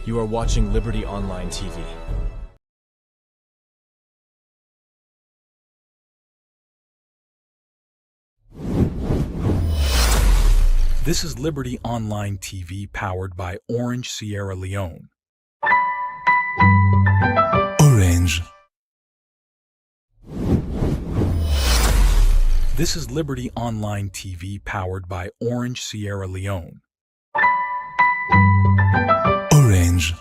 You are watching Liberty Online TV. This is Liberty Online TV powered by Orange, Sierra Leone. Orange. This is Liberty Online TV powered by Orange, Sierra Leone. Orange.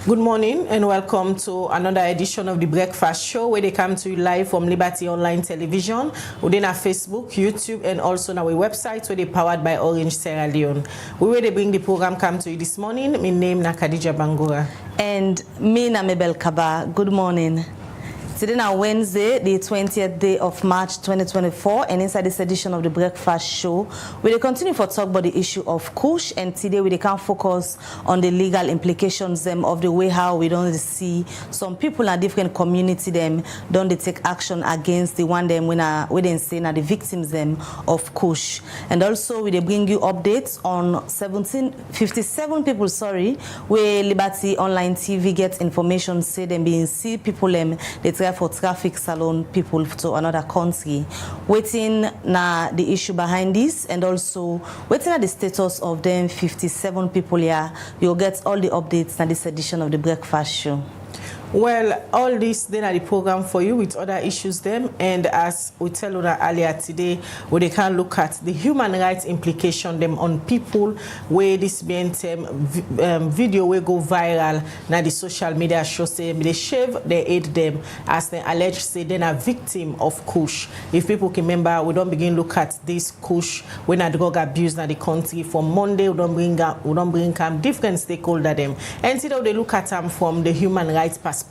Good morning and welcome to another edition of the Breakfast Show where they come to you live from Liberty Online Television, within our Facebook, YouTube and also on our website where they powered by Orange Sierra Leone. We will bring the program come to you this morning. My name is Khadija Bangura. And me na Mabel Kaba. Good morning. Today now Wednesday, the 20th day of March 2024, and inside this edition of the Breakfast Show, we will continue for talk about the issue of kush, and today we can focus on the legal implications of the way how we don't see some people in a different community don't they take action against the one we didn't say now the victims of kush. And also we bring you updates on 57 people where Liberty Online TV gets information say them being see people they try for traffic salon people to another country. Waiting na the issue behind this, and also waiting at the status of them 57 people here. You'll get all the updates in this edition of the Breakfast Show. Well, all this then are the program for you with other issues and as we tell you earlier today, where they can look at the human rights implication on people where this being video will go viral now the social media show say they shave, they aid them as they allege say they're a victim of kush. If people can remember, we don't begin look at this kush when a drug abuse in the country from Monday, we don't bring different stakeholders them. And today they look at them from the human rights perspective.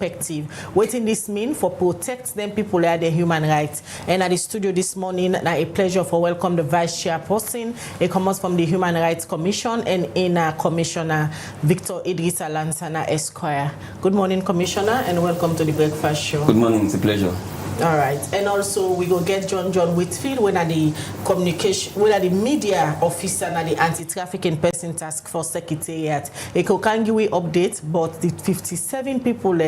What in this mean for protect them people are their human rights. And at the studio this morning, now a pleasure for welcome the vice chairperson. It comes from the Human Rights Commission and in Commissioner Victor Idris Alansana Esquire. Good morning, Commissioner, and welcome to the Breakfast Show. Good morning, it's a pleasure. All right, and also we go get John Whitfield, when are the communication, when are the media officer and the anti-trafficking person task force secretariat. He can give we update, but the 57 people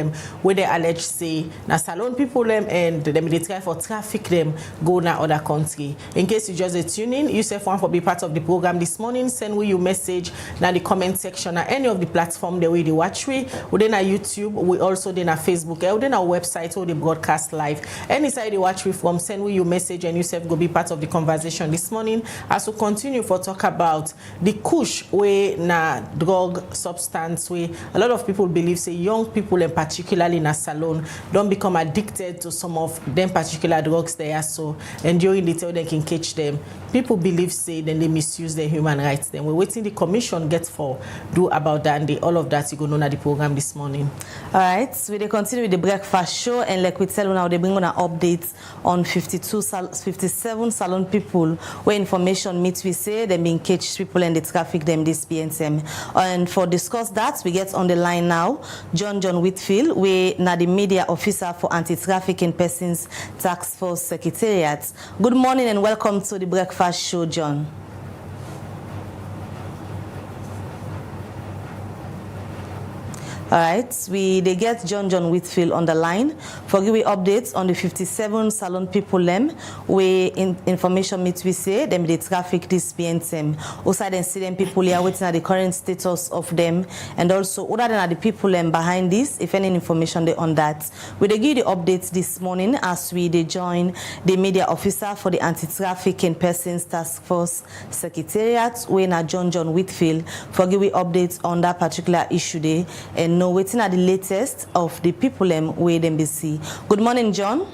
where they allege say na salon people and them they try for traffic them go na other country. In case you just tune in, you say want for be part of the program this morning, send we your message na the comment section or any of the platform the way they watch we then our YouTube, we also then our Facebook, then our website or the broadcast live. Any side you watch we from, send we your message and yourself go be part of the conversation this morning as we continue for talk about the kush way na drug substance way a lot of people believe say young people and particularly in a salon don't become addicted to some of them particular drugs they are so and during the time they can catch them. People believe say then they misuse their human rights. Then we're waiting the commission gets for do about that and all of that you go know the program this morning. All right, so we continue with the Breakfast Show, and like we tell you now, they bring on an updates on 57 salon people where information meets we say they being catch people and they traffic them this PNSM. And for discuss that, we get on the line now John Whitfield, we now the media officer for Anti-Trafficking Persons Task Force Secretariat. Good morning and welcome to the Breakfast Show, John. All right, they get John Whitfield on the line for giving updates on the 57 salon people them where information meet we say them they traffic this BNTM. Also then see them people here waiting at the current status of them, and also other than the people behind this, if any information they on that. We they give the updates this morning as they join the media officer for the Anti-Trafficking Persons Task Force Secretariat, where na John Whitfield for giving updates on that particular issue day, and know waiting at the latest of the people where them be see. Good morning, John.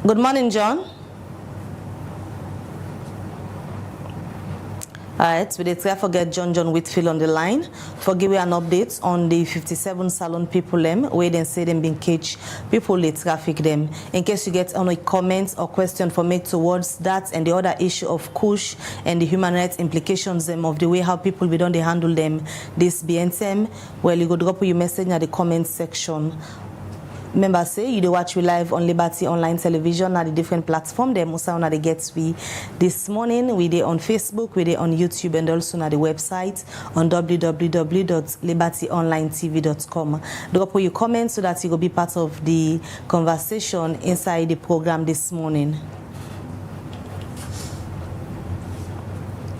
Good morning, John. All right, we try to get John Whitfield on the line for giving an update on the 57 salon people where they say them being caged people they traffic them. In case you get any comments or question for me towards that and the other issue of kush and the human rights implications of the way how people we don't they handle them this BNTM, well you go drop your message in the comment section. Remember, say you do watch we live on Liberty Online Television at the different platform. They must on the gets we this morning. We dey on Facebook, we dey on YouTube, and also on the website on www.libertyonlinetv.com. Drop your comments so that you will be part of the conversation inside the program this morning.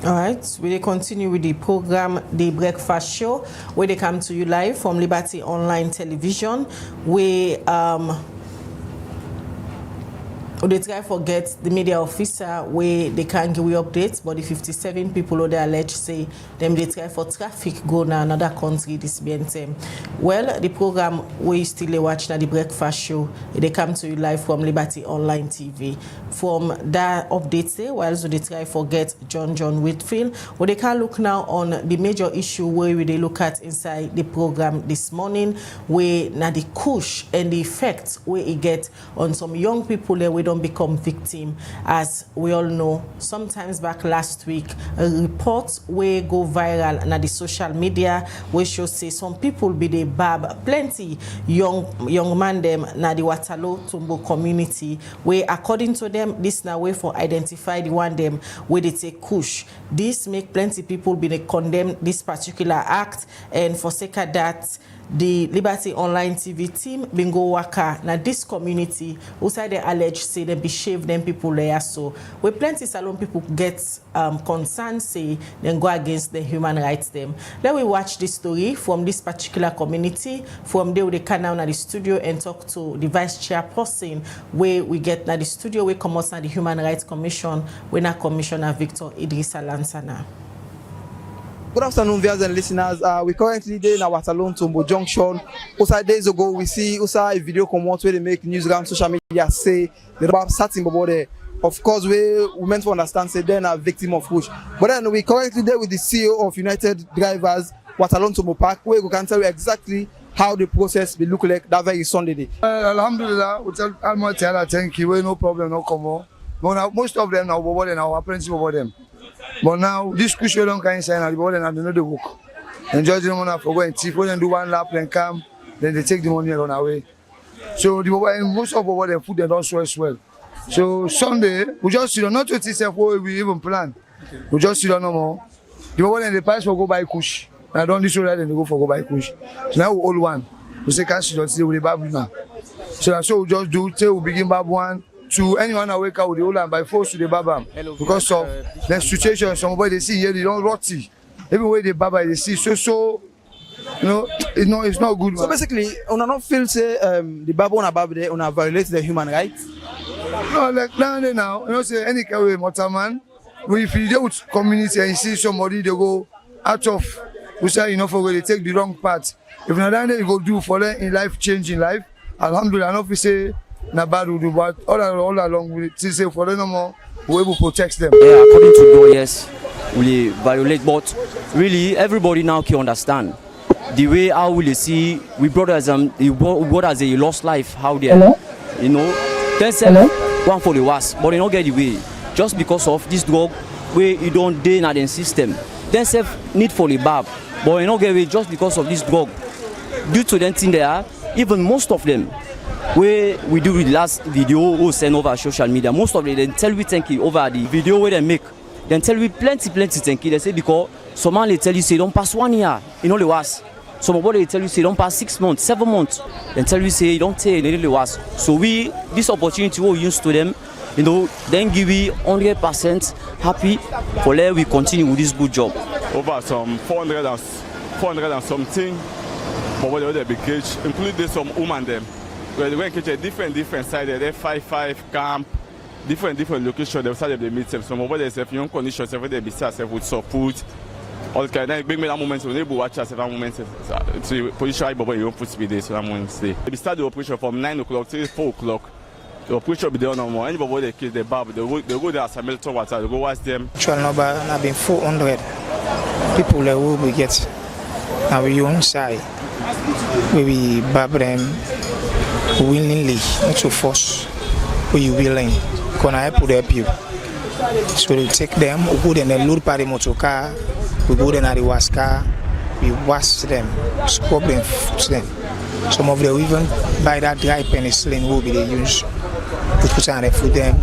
All right, we continue with the program, The Breakfast Show, where they come to you live from Liberty Online Television. They try to forget the media officer where they can't give you updates, but the 57 people who they allege say them they try for traffic go to another country this BNTM. Well, the program we still watch now, The Breakfast Show, they come to you live from Liberty Online TV. From that update say, while they try to forget John Whitfield, well, they can look now on the major issue where they look at inside the program this morning, where now the kush and the effects where it get on some young people there we don't become victim. As we all know, sometimes back last week, a report where go viral na the social media where show say some people be the bab plenty young man them na the Waterloo Tumbo community where according to them this na way for identify the one them where they take kush. This make plenty people be they condemn this particular act, and for sake of that the Liberty Online TV team bingo waka na this community outside they allege say they behave them people there, so where plenty salon people get concern say then go against the human rights them. Let we watch this story from this particular community. From there they come down at the studio and talk to the vice chairperson where we get na the studio where come out na the Human Rights Commission when na Commissioner Victor Idrissa Lansana. Good afternoon, viewers and listeners. We currently in our Waterloo Tumbo Junction. Also, days ago, we see a video come out where they make news around social media say they're about starting about there. Of course, we meant to understand say they're a victim of push. But then we currently there with the CEO of United Drivers Waterloo Tumbo Park, where we can tell you exactly how the process will look like that very Sunday day. Alhamdulillah, we tell Almighty Allah thank you. We no problem, no come on. But now most of them now over them, our apprentices over them. But now this crucial don't can sign and the body and they know the work. And judge them on for going thief, when they do one lap, then come, then they take the money and run away. So the most of over them food they don't swear as well. So Sunday we just sit down, not to see what we even plan. We just sit down no more. The over then the price will go buy kush. And I don't this right, then they go for go buy kush. So now we all one. We say can't sit down today with the babu now. So that's what we just do till we begin babu one. To anyone that wake up with the whole and by force to the baba because of the situation. Somebody they see here they don't rotty. Everywhere the baba they see so you know it's not good. So basically, on not feel say the baba on a baba they on violate the human rights. No, like now you know say any kind of motorman, if you deal with community and you see somebody they go out of we say for where they take the wrong path. If not that you go do for them in life changing life. Alhamdulillah, enough we say. Na bad we do, but all along we say for them no more we able to protect them. Yeah, according to law, yes, we violate, but really everybody now can understand the way how we see we brothers brothers they lost life how they then say one for the worst, but they don't get the way just because of this drug where you don't dey in the system. Then say need for the bab, but you don't get away just because of this drug. Due to them thing there, even most of them. Where we do the last video we send over social media, most of them they tell we thank you over the video where they make Then tell we plenty thank you. They say because some man they tell you say don't pass 1 year, you know the was. Some boy they tell you say don't pass 6 months, 7 months. Then tell you say don't take the was. So we this opportunity we use to them, you know, then give we 100% happy for let we continue with this good job. Over some 400 and something, but what they be cage, including some women them. Where they went to a different side, they 5-5 camp, different locations. They started to meet them. Some of them say young conditions, they be set with support. All kind of bring me that moment when they watch us. That moment, so position I bubble you put me there. So that moment stay. We start the operation from 9 o'clock till 4 o'clock. The operation will be there no more. Anybody they kill the barb, they go there as a military water. They go watch them. Actual number have been 400 people that will be get. Now we on side, we barb them willingly, not to force. We willing, can I help you? So we take them, we go in the load party motor car, we go in the wash car, we wash them, scrub them, them. Some of them even buy that dry penicillin will be they use. We put on the food them.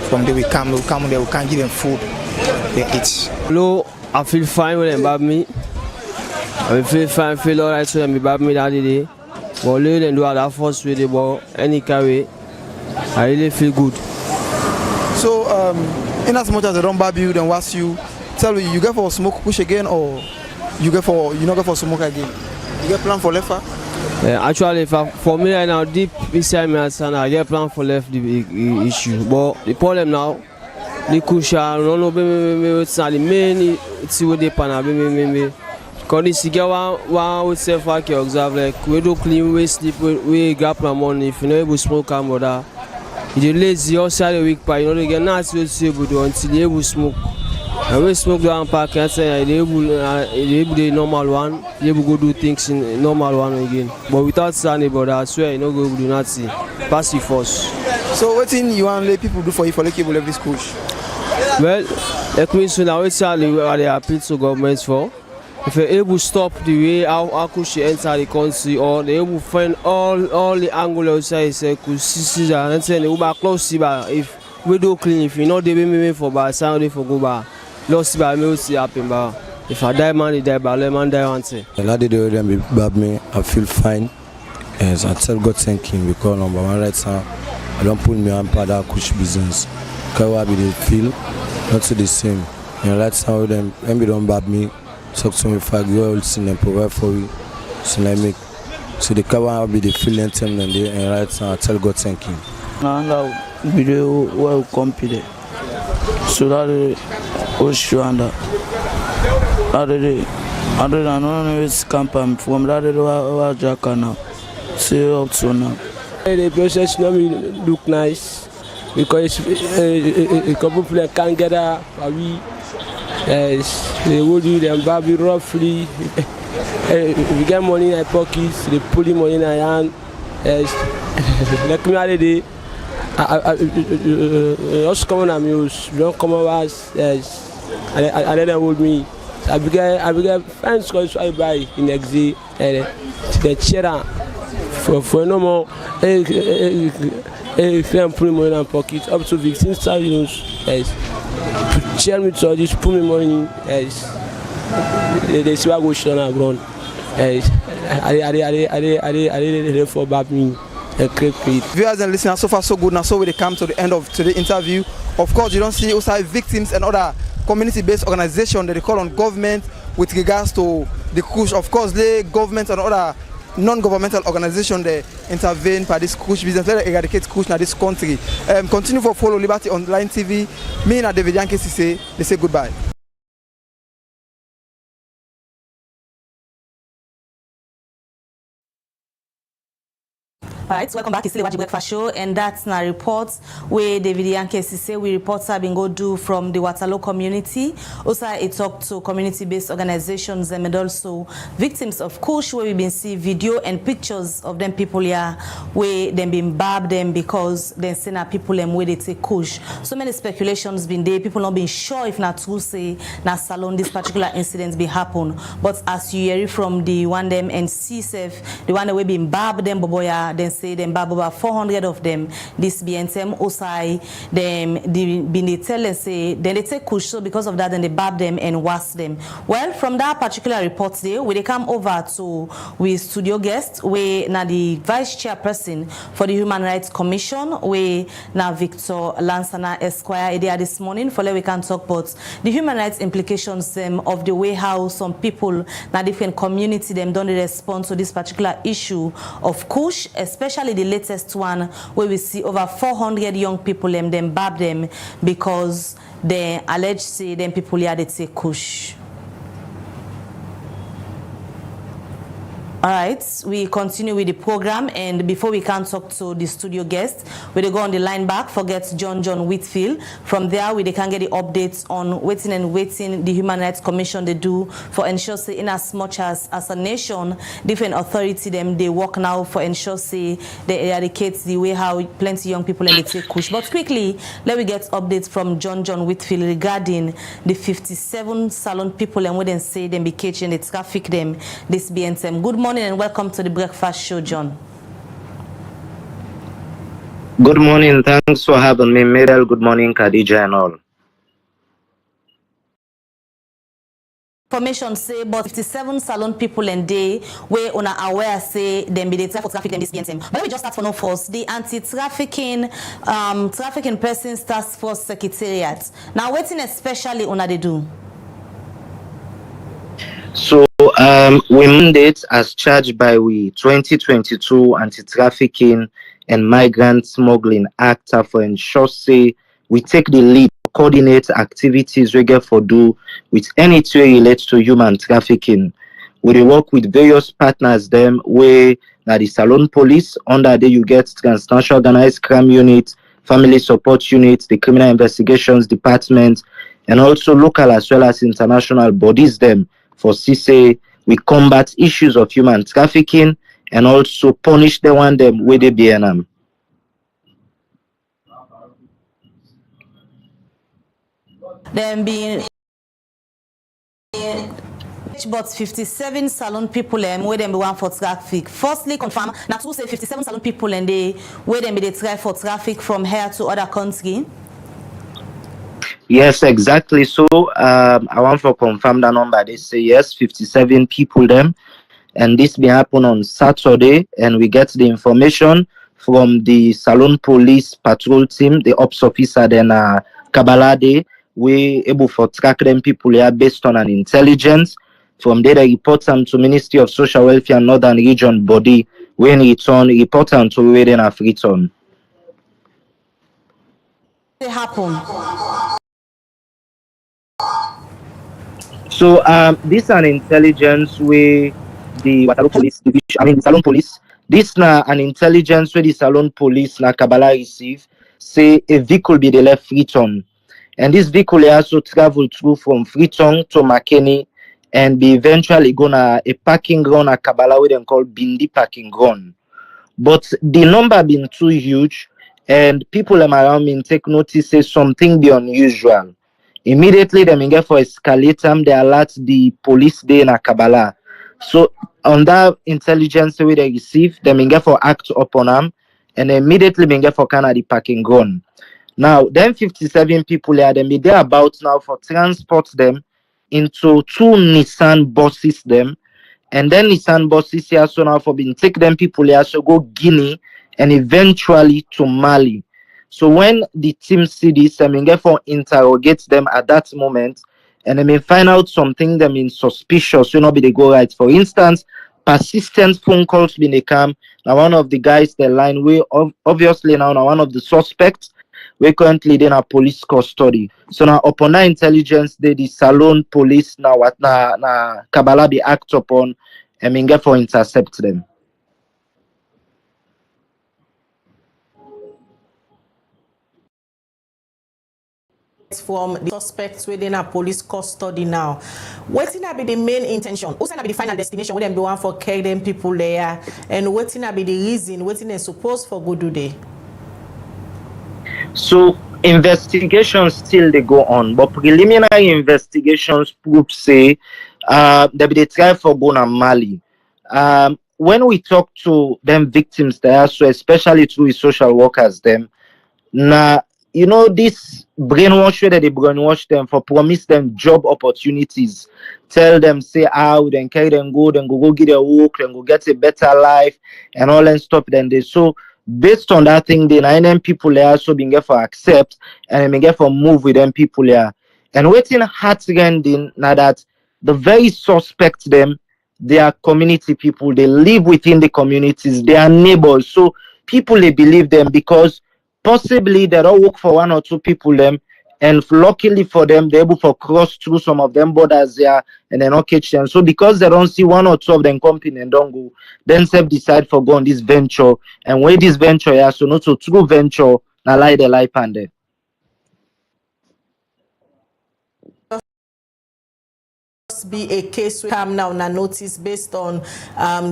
From there we come there, we can't give them food, they eat. Hello, I feel fine when they bab me. I feel alright when they bab me that day. But later than do that first with the ball, any carry, I really feel good. So, in as much as they don't bab you, then what's you? Tell me, you go for smoke push again, or you not go for smoke again? You get plan for left? Actually, for me right now, deep inside me, I get plan for left the issue. But the problem now, the kush, I don't know, the main it's what they pan. Because this is one would say for observe like we do clean, we sleep, we grab my money. If you know able to smoke, I'm that. If you lazy outside the week, you know they get not to able to until they able smoke. And we smoke down park and say they able the normal one, they able go do things in normal one again. But without saying about that, I swear you no go do nothing. Pass the force. So what thing you want let people do for you for like you leave this push? Well, like me so now it's all they appeal to governments for. If you're able to stop the way how could she enter the country, or they able to find all the angle outside, say could see and say they will back close if we do clean, if you know they be for bad, Sunday for go back. Lost by me will see happen, but if I die man, I die, but let man die once. The lady they them bab me, I feel fine. Yes, I tell God thank him because number one right now, I don't put me on part of kush business. Because what they feel, not the same. And right now them, when they don't bab me. Talk to me if I go all see them provide for you. So I make so the car will be the feeling them and they and right now I tell God thank you. Now video well completed. So that show and that I don't know which campaign from that Jack now. See up to now. The process now look nice because a couple players can't get up. Yes, they will do them baby roughly. We get money in our pockets, they put the money in our hand. Yes, like me all day. Just come on amuse, don't come over us. Yes, and then they hold me. I began friends because I buy in exit the chair for no more. If I'm putting money in our pockets up to 15,000. Yes. Share me to just put me money. Yes, they see what goes on the ground. Yes, I for back me. Viewers and listeners, so far so good. Now, so we come to the end of today's interview. Of course, you don't see also victims and other community-based organizations that they call on government with regards to the kush. Of course, the government and other non-governmental organizations they intervene by this kush business. Let them eradicate kush in this country. Continue for follow Liberty Online TV. Me and David Yankee they say goodbye. Alright, welcome back to the Breakfast Show, and that's our report where David Yankee say we reports have been go do from the Waterloo community. Also, it talked to community-based organizations and also victims of kush, where we been see video and pictures of them people here where them been barbed them because they seen our people them where they take kush. So many speculations been there. People not been sure if not true say na salon this particular incident be happen. But as you hear from the one them and see safe, the one that we been barbed them boboya then say them bab over 400 of them. This BNTM Osai, them they tell and say then they take kush, so because of that then they bab them and wash them. Well, from that particular report there, we they come over to with studio guest, we now the vice chairperson for the Human Rights Commission, we now Victor Lansana Esquire there this morning for we can talk about the human rights implications of the way how some people now different community them don't respond to this particular issue of kush, especially the latest one where we see over 400 young people them bab them because they allege say them people here they take kush. All right, we continue with the program, and before we can talk to the studio guest, we go on the line back, forget John Whitfield. From there, we can get the updates on waiting the Human Rights Commission they do for ensure say in as much as a nation, different authority them they work now for ensure say they eradicate the way how plenty young people and they take kush. But quickly, let me get updates from John Whitfield regarding the 57 salon people and when they say them be catching they traffic them this BNTM. Good morning and welcome to the breakfast show, John. Good morning. Thanks for having me, Meryl. Good morning, Khadija and all. Information say about 57 salon people and they where on aware say them be the for traffic them this BNTM. But let me just start for no first. The anti-trafficking trafficking persons task force secretariat. Now waiting especially on they do. So we mandate as charged by we 2022 Anti-Trafficking and Migrant Smuggling Act for ensure say we take the lead, coordinate activities we get for do with anything relates to human trafficking. We work with various partners them where now the Salon Police, under there you get Transnational Organized Crime Unit, Family Support Unit, the Criminal Investigations Department, and also local as well as international bodies them for CISA. We combat issues of human trafficking and also punish the one them with the BNM. Them being about 57 salon people where them be one for traffic. Firstly, confirm now to say 57 salon people and they where them be they try for traffic from here to other country. Yes, exactly. So I want to confirm the number. They say yes, 57 people them, and this may happen on Saturday, and we get the information from the Salon Police patrol team, the ops officer then Kabalade. We able to track them people here based on an intelligence. From there, they report them to Ministry of Social Welfare and Northern Region body. When it's on, report them to where they have return. It happen. So this an intelligence where the Waterloo Police Division, the Salon Police. This na an intelligence where the Salon Police na Kabbalah receive say a vehicle be the left Freetown, and this vehicle also travel through from Freetown to McKinney and be eventually gonna a parking ground at Kabbalah we then call Bindi parking ground. But the number been too huge, and people around me take notice say something be unusual. Immediately, they get for escalate them, they alert the police there in Kabbalah. So, on that intelligence we they receive, they get for act upon them, and immediately they get for Canada parking ground. Now, them 57 people here, they be there about now for transport them into 2 Nissan buses them, and then Nissan buses here so now for being take them people here so go Guinea and eventually to Mali. So when the team see this, therefore interrogate them at that moment, and they may find out something that means suspicious, be they go right. For instance, persistent phone calls being they come. Now one of the guys the line we obviously now one of the suspects we currently in a police custody. So now upon that intelligence, the Salon Police now what na Kabbalah be act upon and therefore intercept them. From the suspects within a police custody now. What's gonna be the main intention? What's gonna be the final destination? What them do want for carry them people there, and what's gonna be the reason? What's they supposed for go do they? So investigations still they go on, but preliminary investigations prove say they be they try for go na Mali. when we talk to them victims there, so especially through social workers, them now, you know, this brainwash where they brainwash them for promise them job opportunities. Tell them, say out and carry them go get a work, then go get a better life and all that stuff. Then they so based on that thing, the 9 people there also being get for accept and being get for move with them people there. And waiting heart rending now that the very suspect them, they are community people, they live within the communities, they are neighbors. So people they believe them because possibly they don't work for 1 or 2 people them, and luckily for them they're able to cross through some of them borders there and then not catch them. So because they don't see 1 or 2 of them company and don't go, then self decide for go on this venture, and where this venture yeah, so not so true venture na lie the life and there. Be a case we come now na notice based on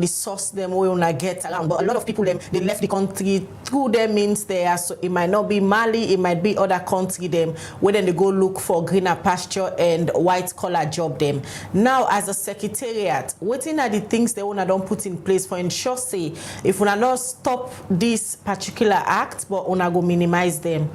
the source them we wanna get around, but a lot of people them they left the country through their means there, so it might not be Mali, it might be other country them where then they go look for greener pasture and white collar job them. Now as a secretariat, waiting are the things they wanna don't put in place for ensure say if we not stop this particular act but wanna go minimize them.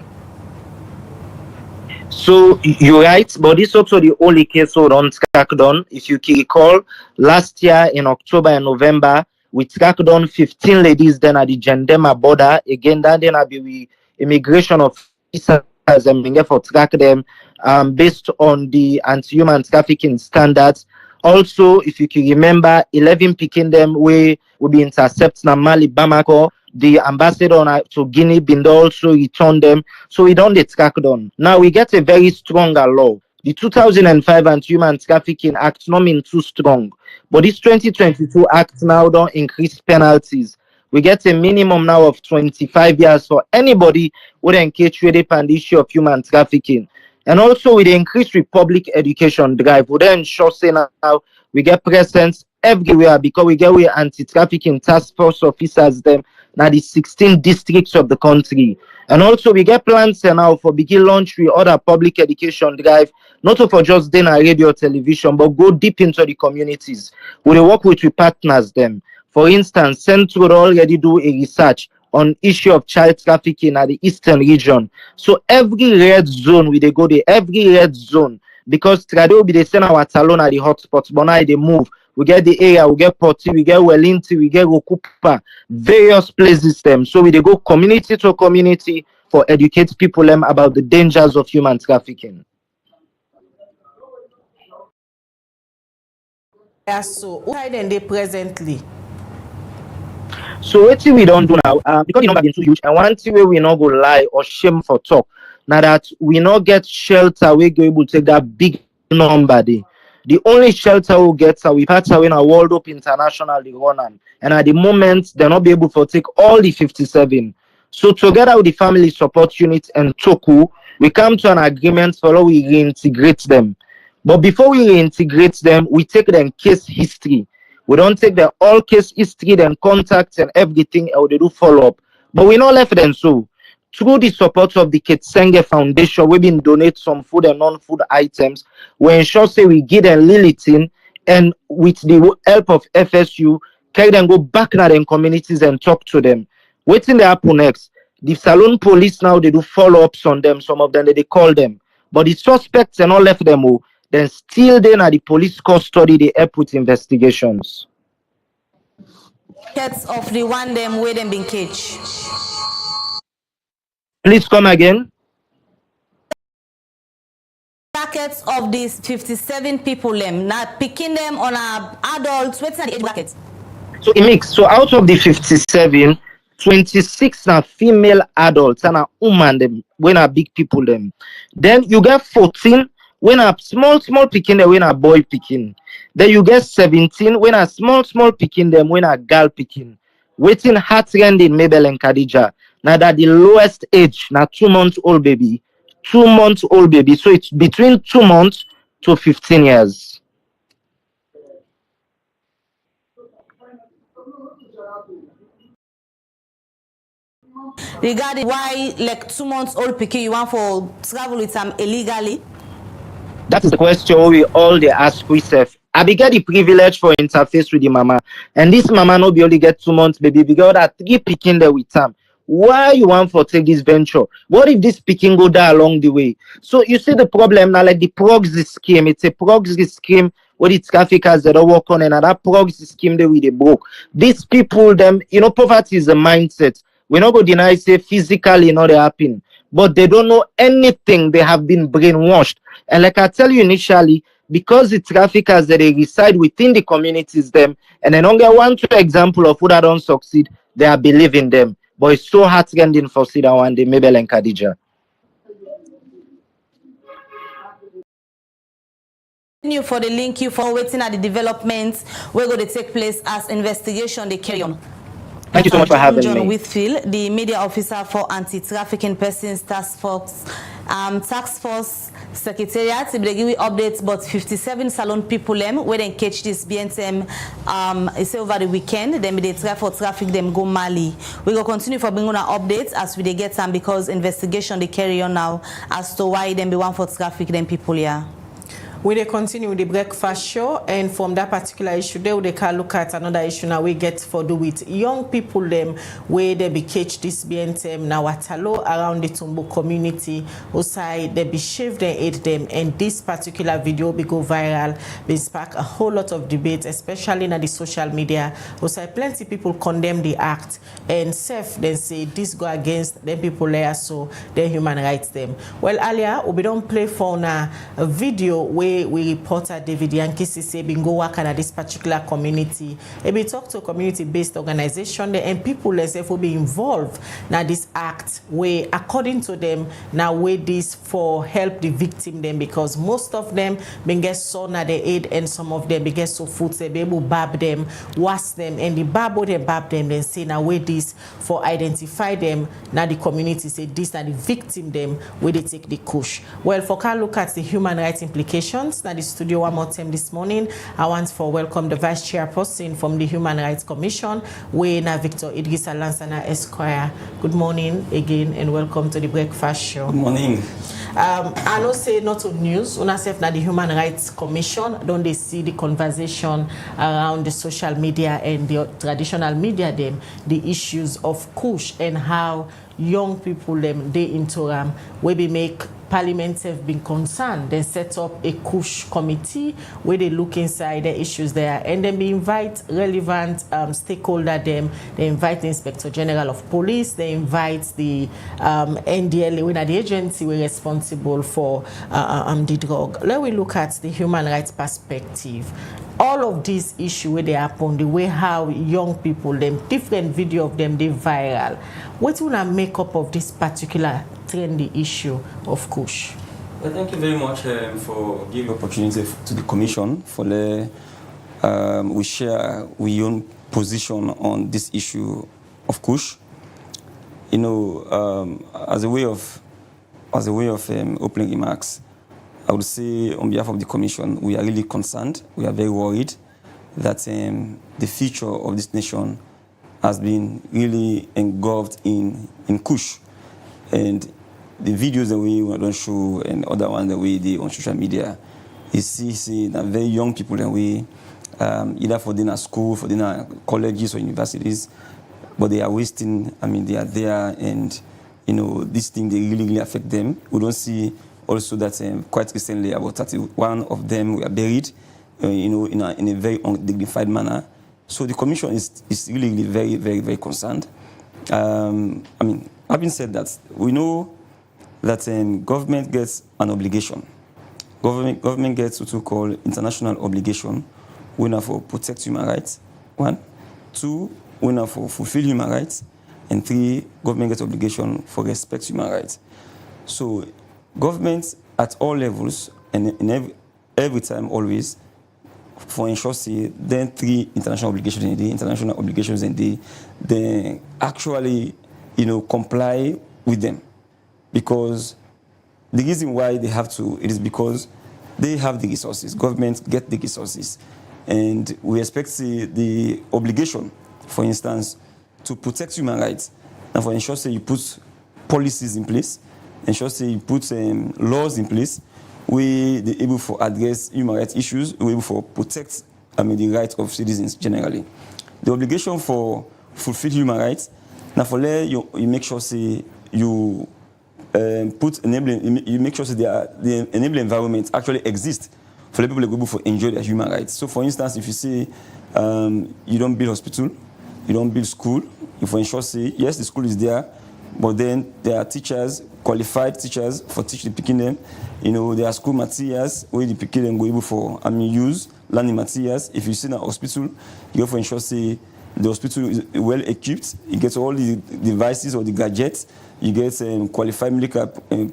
So you're right, but this also the only case we don't track down. If you can recall, last year in October and November, we tracked down 15 ladies then at the Jandema border. Again, that then be immigration officers and being for track them based on the anti-human trafficking standards. Also, if you can remember, 11 picking them we will be intercepted in Mali, Bamako. The ambassador to Guinea been also return them. So we don't track down. Now we get a very stronger law. The 2005 Anti-Human Trafficking Act not mean too strong. But this 2022 Act now don't increase penalties. We get a minimum now of 25 years for anybody who engage with the issue of human trafficking. And also with the increased public education drive, we then ensure say now we get presence everywhere because we get with anti-trafficking task force officers them now the 16 districts of the country. And also we get plans now for begin launch with other public education drive, not for just then a radio television, but go deep into the communities. We work with partners them. For instance, Central already do a research on issue of child trafficking at the eastern region. So every red zone we they go there, every red zone, because Trado be they send our talon at the hotspots, but now they move. We get the area, we get Poti, we get Wellington, we get Okupa, various places them. So we they go community to community for educate people them about the dangers of human trafficking. Yeah, so why then they presently? So what we don't do now, because the number been too huge, and one thing where we not go lie or shame for talk. Now that we not get shelter, we go able to take that big number there. The only shelter we get we partner with a World Up International run, and at the moment they're not be able to take all the 57. So together with the family support unit and Toku, we come to an agreement for how we reintegrate them. But before we reintegrate them, we take them case history. We don't take the all case history, then contacts and everything, or they do follow up. But we not left them so. Through the support of the Ketsenge Foundation, we've been donate some food and non-food items. We ensure say we give them Lilithin, and with the help of FSU, carry them go back now in communities and talk to them. Waiting they happen next. The Salone police now they do follow-ups on them. Some of them they call them. But the suspects are not left them all. Then still then at the police custody they help with investigations. Cats of the one them where them been caged. Please come again. Brackets of these 57 people them not picking them on a adults. What's the age bracket? So it mix. So out of the 57, 26 are female adults and a woman them when are big people them. Then you get 14 when a small picking them when a boy picking. Then you get 17 when a small picking them when a girl picking. Waiting heart rending Mabel and Khadija. Now that the lowest age now 2 months old baby. 2 months old baby. So it's between 2 months to 15 years. Regarding why like 2 months old picking you want for travel with them illegally? That is the question we all they ask ourselves I be get the privilege for interface with the mama, and this mama no be only get 2 months baby, we got that 3 picking there with time. Why you want for take this venture? What if this picking go down along the way? So you see the problem now, like the proxy scheme. It's a proxy scheme where the traffickers that don't work on, and that proxy scheme they with the broke. These people, them, you know, poverty is a mindset. We're not going to deny say physically not they happen, but they don't know anything. They have been brainwashed. And like I tell you initially, because the traffickers that they reside within the communities them, and then only 1 2 example of who that don't succeed, they are believing them. But it's so heartrending for Sida one day, Mabel and Khadija. You for the link you for waiting at the developments we're going to take place as investigation they carry on. Thank you so much for having me. John Whitfield, the media officer for Anti-Trafficking Persons Task Force Secretariat, they give updates about 57 salon people where they catch this BNTM it's over the weekend. Then they try for traffic them go Mali. We will continue for bringing on updates as we get some because investigation they carry on now as to why them be one for traffic them people here. We will continue with the breakfast show, and from that particular issue, they can look at another issue now we get for do with young people them where they be catch this BNTM now Watalo around the Tumbo community, outside they be shaved and ate them, and this particular video be go viral, be spark a whole lot of debate, especially in the social media. Outside plenty people condemn the act, and self then say this go against them people there, so their human rights them. Well, earlier we don't play for now a video where we reporter David Yankisi say been go work at this particular community. We talk to a community-based organization there, and people themselves will be involved now this act where according to them now where this for help the victim them, because most of them been get so now they aid, and some of them be get so food they be able bab them, wash them, and the babo they bab them then say now where this for identify them now the community say this now the victim them where they take the kush. Well, for can look at the human rights implications. Now the studio one more time this morning. I want to welcome the vice chairperson from the Human Rights Commission, where now Victor Idris Alansana Esquire. Good morning again and welcome to the breakfast show. Good morning. I know say not to news. When I say now the Human Rights Commission, don't they see the conversation around the social media and the traditional media them, the issues of kush and how young people them they into where we make Parliament have been concerned. They set up a kush committee where they look inside the issues there, and then we invite relevant stakeholder them. They invite the Inspector General of Police. They invite the NDLA, when the agency were responsible for the drug. Let we look at the human rights perspective. All of these issues where they happen, the way how young people, them different video of them, they viral. What will I make up of this particular trendy issue of kush? Well, thank you very much for giving opportunity to the Commission for the we share our own position on this issue of kush. You know, as a way of opening remarks, I would say on behalf of the Commission, we are really concerned. We are very worried that the future of this nation has been really engulfed in kush. And the videos that we don't show and other ones that we do on social media, you see that very young people that we, either for dinner school, for dinner colleges or universities, but they are wasting, I mean, they are there and, you know, this thing, they really affect them. We don't see also that quite recently about 31 of them were buried, you know, in a very undignified manner. So the Commission is really very concerned. I mean, having said that, we know that government gets an obligation. Government gets what we call international obligation. One for protect human rights, 1. 2, one for fulfill human rights, and 3, government gets obligation for respect human rights. So governments at all levels and in every time always for ensure then 3 international obligations in the international obligations and they actually, you know, comply with them, because the reason why they have to, it is because they have the resources. Governments get the resources, and we expect the obligation, for instance, to protect human rights, and for ensure you put policies in place, ensure you put laws in place we they able to address human rights issues, we able to protect the rights of citizens generally. The obligation for fulfill human rights, now for there you make sure say you you make sure that the enabling environment actually exists for the people who are able to enjoy their human rights. So for instance, if you say you don't build hospital, you don't build school, if you ensure say yes the school is there, but then there are teachers, qualified teachers for teach the picking them. There are school materials where the picking them go able for use learning materials. If you see a hospital, you have to ensure say the hospital is well equipped. You get all the devices or the gadgets. You get qualified medical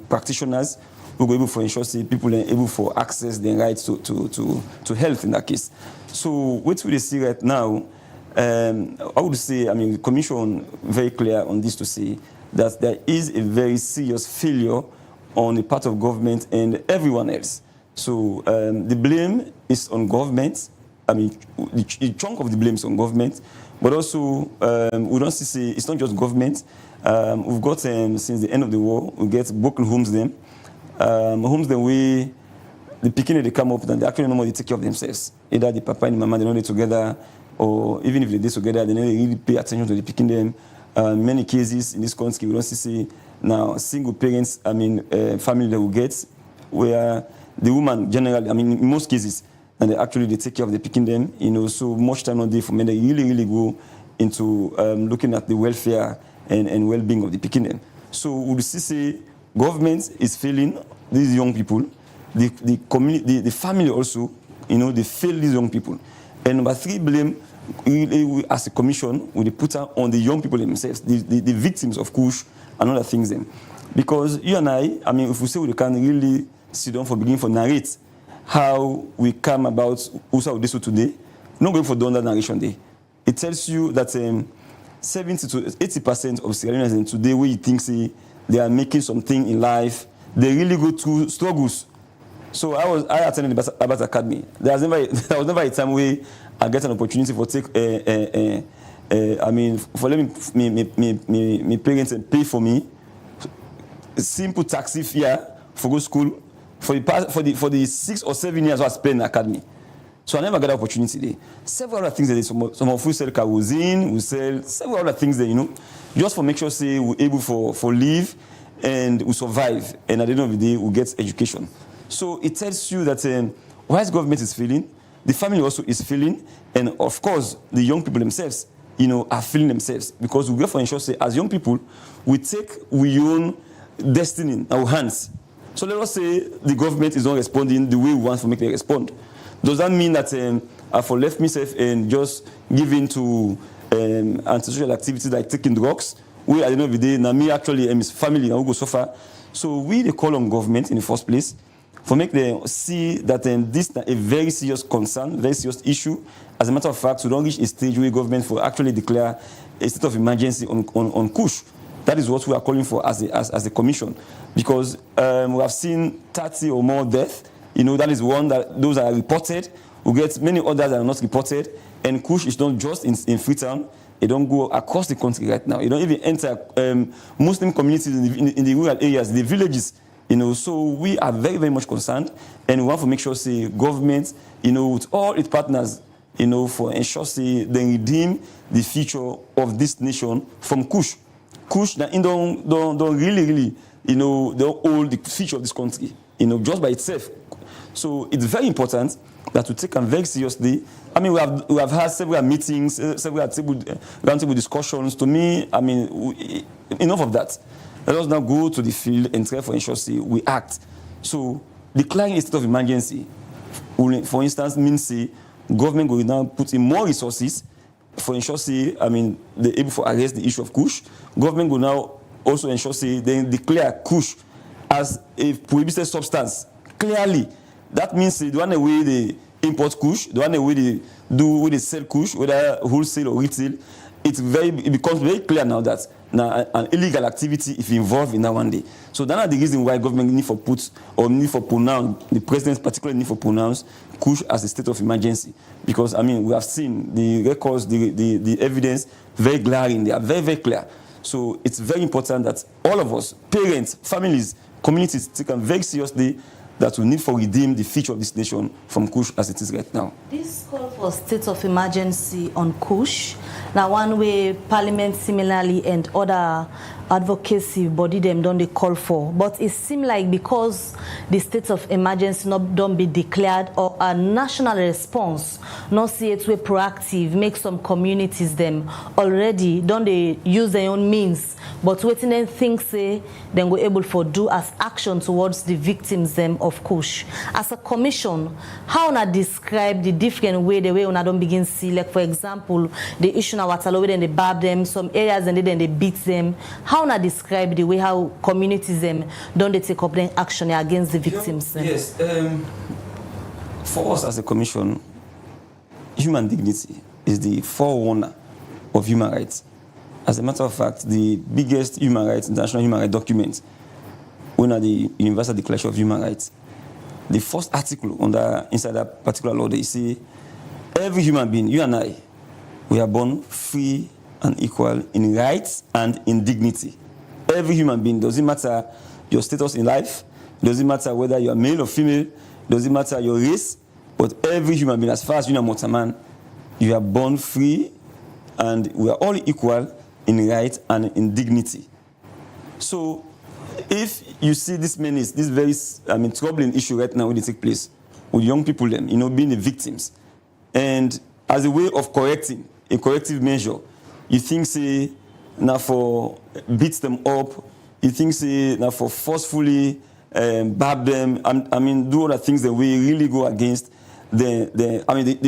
practitioners who go able to ensure say people are able to access their rights to health in that case. So what we see right now, I would say, the Commission very clear on this to say that there is a very serious failure on the part of government and everyone else. So the blame is on government. The chunk of the blame is on government, but also we don't see it's not just government. We've got since the end of the war, we get broken homes. Them way the picking they come up and they actually know they take care of themselves. Either the papa and the mama they know they together, or even if they do together, they don't really pay attention to the picking them. Many cases in this country we don't see now single parents. Family that we get where the woman generally, in most cases, and they take care of the picking them. So much time not there for men. They really go into looking at the welfare and well-being of the picking them. So we see government is failing these young people. The community, the family also, they fail these young people. And number three, blame we as a commission, we put on the young people themselves, the victims of kush and other things. Because you and I if we say we can really sit down for beginning for narrate how we come about also this today, not going for the under narration day. It tells you that 70 to 80% of Sierra Leoneans today, where you think they are making something in life, they really go through struggles. So I attended the Abat Academy. There was never a time where I get an opportunity for take for let me parents pay for me simple taxi fare for go school for the 6 or 7 years I spent in the academy. So I never got the opportunity there. Several other things there. Some of us sell kerosene, we sell several other things there, just for make sure say we're able for live and we survive. And at the end of the day, we get education. So it tells you that whilst government is failing, the family also is failing, and of course the young people themselves, are feeling themselves, because we go for ensure say as young people, we own destiny in our hands. So let us say the government is not responding the way we want to make them respond. Does that mean that I for left myself and just give in to antisocial activities like taking drugs? We at the end of the day, now me actually and his family now go suffer. So they call on government in the first place for make them see that this is a very serious concern, very serious issue. As a matter of fact, we don't reach a stage where government for actually declare a state of emergency on kush. That is what we are calling for as a commission, because we have seen 30 or more deaths. That is one that those are reported. We get many others that are not reported. And kush is not just in Freetown. It don't go across the country right now. It don't even enter Muslim communities in the rural areas, the villages. So we are very, very much concerned, and we want to make sure, say, government, with all its partners, for ensure, say, they redeem the future of this nation from kush. Kush, don't really, don't hold the future of this country, just by itself. So it's very important that we take them very seriously. We have had several meetings, several roundtable discussions. To me, enough of that. Let us now go to the field and try for ensure we act. So declaring a state of emergency, for instance, means government will now put in more resources for ensure they're able to arrest the issue of kush. Government will now also ensure they declare kush as a prohibited substance clearly. That means the one way they import kush, the one way they do where they sell kush, whether wholesale or retail, it becomes very clear now that an illegal activity is involved in that one day. So that's the reason why government need to pronounce, the president particularly need to pronounce kush as a state of emergency. Because we have seen the records, the evidence very glaring, they are very, very clear. So it's very important that all of us, parents, families, communities, take them very seriously that we need for redeem the future of this nation from kush as it is right now. This call for state of emergency on kush, now one way Parliament similarly and other advocacy body them don't they call for, but it seems like because the state of emergency not don't be declared or a national response, not see it way proactive, make some communities them already don't they use their own means, but waiting and think say then go able for do as action towards the victims them of kush. As a commission, how na describe the different way the way una don't begin see, like for example the issue na Waterloo then they barb them, some areas and then they beat them. How na describe the way how communities them don't they take up then action against the victims? Yes, for us as a commission, human dignity is the forerunner of human rights. As a matter of fact, the biggest human rights, international human rights document, under the Universal Declaration of Human Rights, the first article inside that particular law, they say, every human being, you and I, we are born free and equal in rights and in dignity. Every human being, doesn't matter your status in life, doesn't matter whether you are male or female, doesn't matter your race, but every human being, as far as you know, Motaman, you are born free and we are all equal in rights and in dignity. So, if you see this menace, this very, troubling issue right now when it takes place with young people, being the victims, and as a way of correcting, a corrective measure, you think, say, now for beat them up, you think, say, now for forcefully barb them, do other things that we really go against, they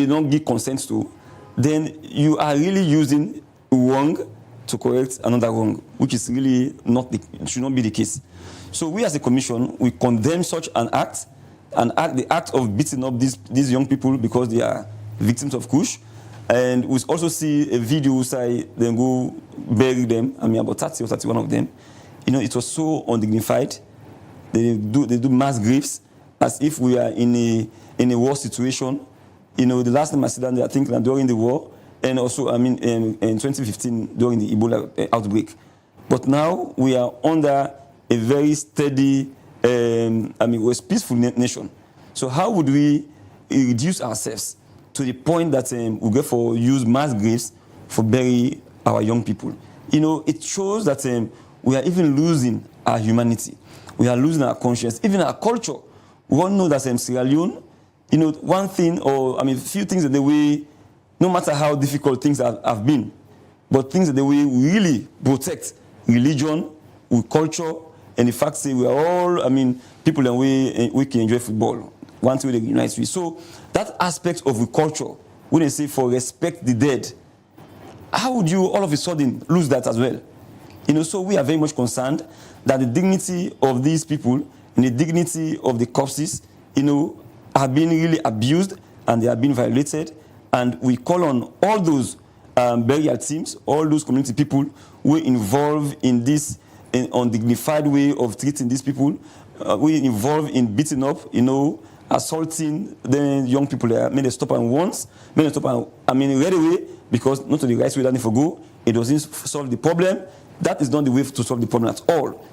don't give consent to, then you are really using wrong to correct another wrong, which is really should not be the case. So we as a commission, we condemn such an act, the act of beating up these young people because they are victims of kush. And we also see a video say then go bury them, about 30 or 31 of them. It was so undignified. They do mass graves as if we are in a war situation. The last time I said that, I think during the war, and also, in 2015 during the Ebola outbreak. But now we are under a very steady, we're a peaceful nation. So how would we reduce ourselves to the point that we therefore use mass graves for bury our young people? It shows that we are even losing our humanity. We are losing our conscience, even our culture. We all know that Sierra Leone, one thing, or few things that the way, no matter how difficult things have been, but things that the way we really protect religion, with culture, and the fact that we are all, people and we can enjoy football. One thing that unites we. So that aspect of the culture, when they say for respect the dead, how would you all of a sudden lose that as well? So we are very much concerned that the dignity of these people and the dignity of the corpses, are being really abused and they are being violated. And we call on all those burial teams, all those community people who are involved in this undignified way of treating these people. We involved in beating up, assaulting the young people there. May they stop and once, may they stop and, right away, because not to the right way that they go, it doesn't solve the problem. That is not the way to solve the problem at all.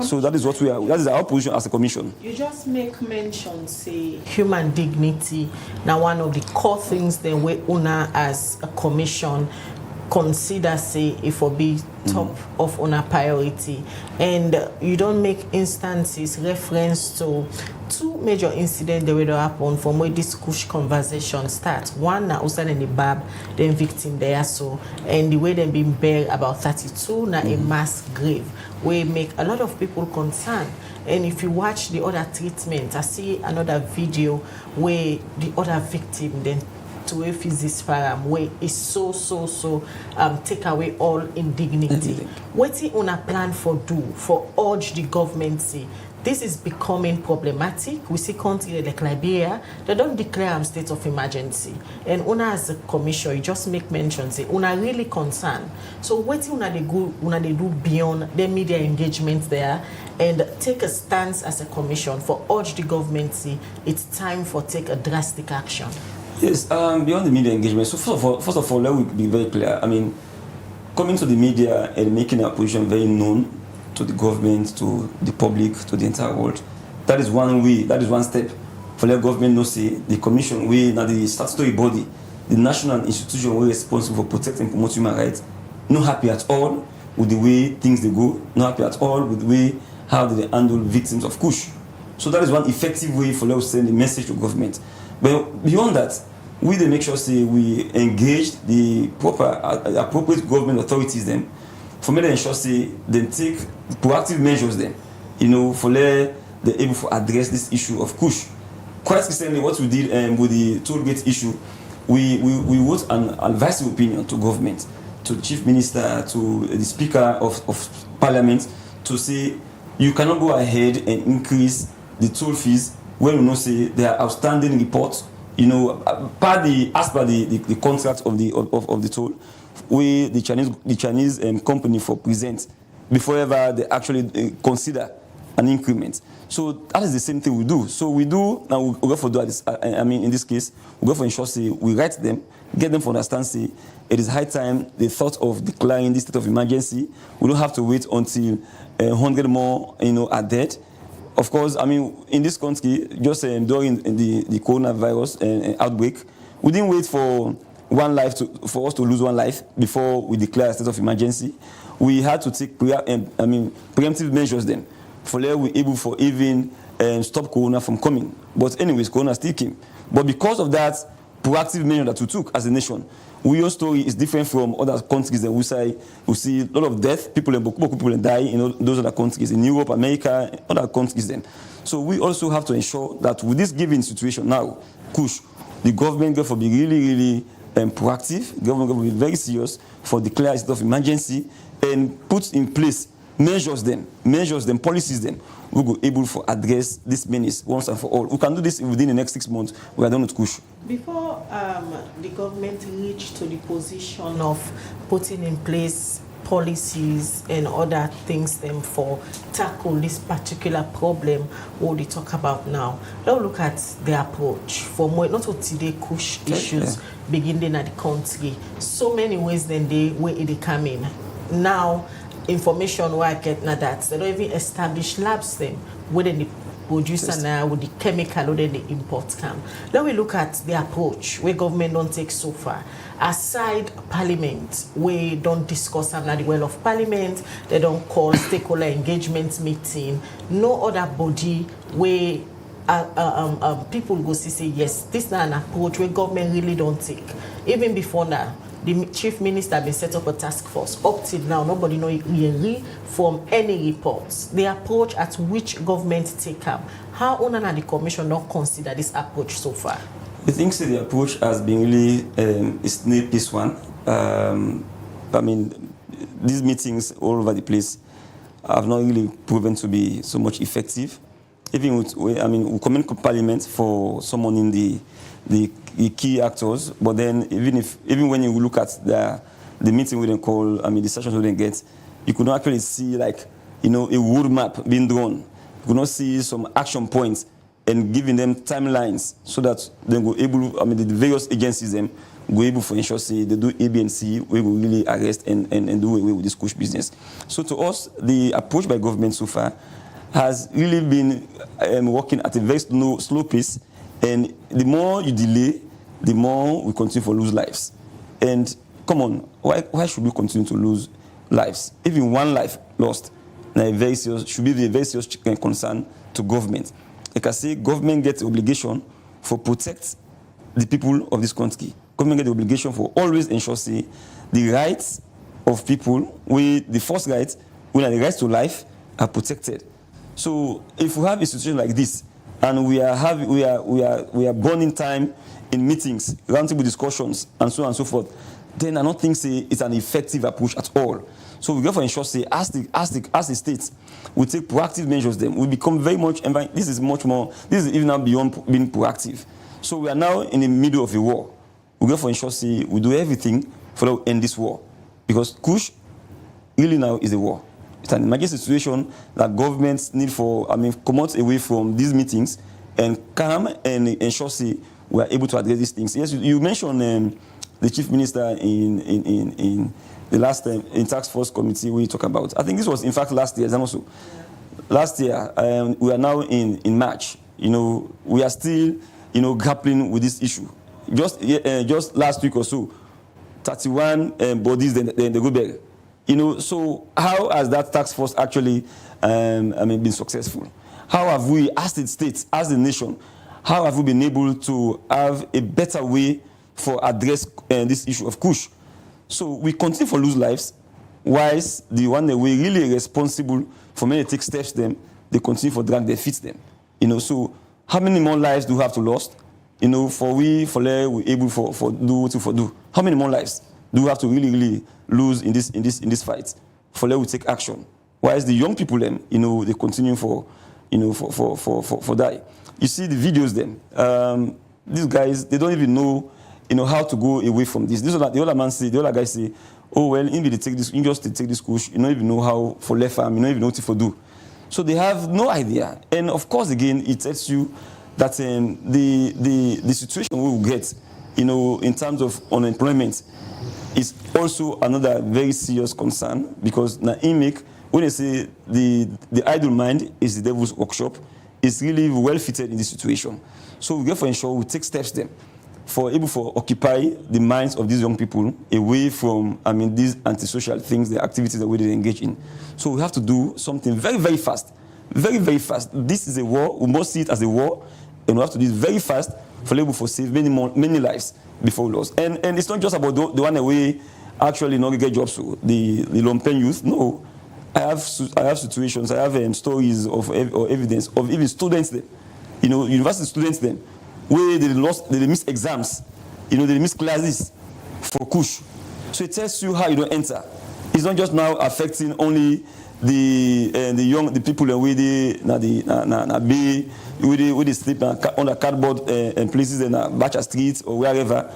So that is what we are. That is our position as a commission. You just make mention, say, human dignity. Now, one of the core things that we una as a commission consider, say, if it be top of una priority, and you don't make instances reference to two major incidents that will happen from where this kush conversation starts. One, na Usan and the Bab, then victim there, so, and the way they been buried about 32, na a mass grave, where make a lot of people concerned. And if you watch the other treatment, I see another video where the other victim then to a physics forum where is so take away all indignity. What is on a plan for urge the government say this is becoming problematic? We see countries like Liberia, they don't declare a state of emergency. And una as a commission, you just make mention, say, una really concerned. So what una they do beyond the media engagement there and take a stance as a commission for urge the government, say, it's time for take a drastic action? Yes, beyond the media engagement, so first of all, let me be very clear. Coming to the media and making our position very known to the government, to the public, to the entire world, That is one way, that is one step. For the government no say, the commission way, now the statutory body, the national institution way responsible for protecting and promoting human rights, not happy at all with the way things they go, not happy at all with the way how they handle victims of kush. So that is one effective way for us to send a message to government. But beyond that, we they make sure say we engage the proper appropriate government authorities them for me to ensure say they take proactive measures then, for they're able to address this issue of kush. Quite recently, what we did with the toll gate issue, we wrote an advisory opinion to government, to the chief minister, to the speaker of parliament, to say you cannot go ahead and increase the toll fees when we know say there are outstanding reports. As per the contract of the toll, the Chinese company for present before ever they actually consider an increment. So that is the same thing we do. So we do, now we go for do this. In this case, we go for ensure say we write them, get them to understand say it is high time they thought of declaring this state of emergency. We don't have to wait until 100 more are dead. Of course, in this country, just during the coronavirus outbreak, we didn't wait for for us to lose one life before we declare a state of emergency. We had to take preemptive measures then. For there, we were able for even stop corona from coming. But anyways, corona still came. But because of that proactive measure that we took as a nation, our story is different from other countries that we see a lot of death, people die in those other countries, in Europe, America, other countries then. So we also have to ensure that with this given situation now, kush, the government will be really proactive, the government will be very serious for declaring a state of emergency and put in place measures then, policies then, we will be able to address this menace once and for all. We can do this within the next 6 months. We are done with kush. Before the government reached to the position of putting in place policies and other things then for tackle this particular problem what we talk about now, let's look at the approach for more, not only the kush issues beginning at the country. So many ways then they where it come in. Now, information where I get now that they don't even establish labs them within the producer now with the chemical or then the import come. Now we look at the approach where government don't take so far. Aside parliament, we don't discuss at the well of parliament, they don't call stakeholder engagement meeting, no other body where people go see say yes, this is an approach where government really don't take. Even before now, the chief minister been set up a task force. Up till now, nobody know really from any reports. The approach at which government take up. How on and the commission don't consider this approach so far? I think the approach has been really a snail-piece one. These meetings all over the place have not really proven to be so much effective. Even with, we commend parliament for someone in the key actors, but then even when you look at the meeting we didn't call, the sessions we didn't get, you could not actually see a roadmap being drawn. You could not see some action points and giving them timelines so that they go able, the various agencies them go able for ensure say they do A, B, and C, we will really arrest and do away with this kush business. So to us, the approach by government so far has really been working at a very slow pace, and the more you delay, the more we continue to lose lives. And come on, why should we continue to lose lives? Even one life lost should be a very serious concern to government. Like I say, government gets the obligation for protect the people of this country. Government gets the obligation for always ensure say the rights of people, the first rights, the rights to life are protected. So if we have a situation like this, and we are burning time in meetings, roundtable discussions, and so on and so forth, then I don't think say it's an effective approach at all. So we go for ensure say as the states, we take proactive measures. Then we become very much. This is even now beyond being proactive. So we are now in the middle of a war. We go for ensure say we do everything for to end this war, because kush really now is a war. It's an emergency situation that governments need for, come out away from these meetings and come and ensure say we are able to address these things. Yes, you mentioned the chief minister in the last time in task force committee we talk about. I think this was in fact last year, and also last year, we are now in March. We are still, grappling with this issue. Just last week or so, 31 bodies they go back. So how has that task force actually, been successful? How have we, as the state, as the nation, how have we been able to have a better way for address this issue of kush? So we continue to lose lives, whilst the one that we really responsible for many take steps them, they continue for drag their feet them. So how many more lives do we have to lost? For we able for do. How many more lives do we have to really lose in this fight? For we take action. Whilst the young people them, they continue for die. You see the videos them. These guys, they don't even know, how to go away from this. This is what the other guy say, oh well, in they take this, in just to take this kush, you don't even know how for left arm, you don't even know what to do. So they have no idea. And of course, again, it tells you that the situation we will get, in terms of unemployment, is also another very serious concern, because now when they say the idle mind is the devil's workshop, it's really well fitted in this situation. So we therefore ensure we take steps then for occupy the minds of these young people away from these antisocial things, the activities that we did engage in. So we have to do something very, very fast. Very, very fast. This is a war. We must see it as a war, and we have to do it very fast for save many lives before we lose. And it's not just about the one that we actually not get jobs to, the Lompen youth. No. I have situations, I have stories or evidence of even students them, university students them, where they miss exams, they miss classes for kush. So it tells you how you don't enter. It's not just now affecting only the people and where they sleep on the cardboard and places in Bacha streets or wherever.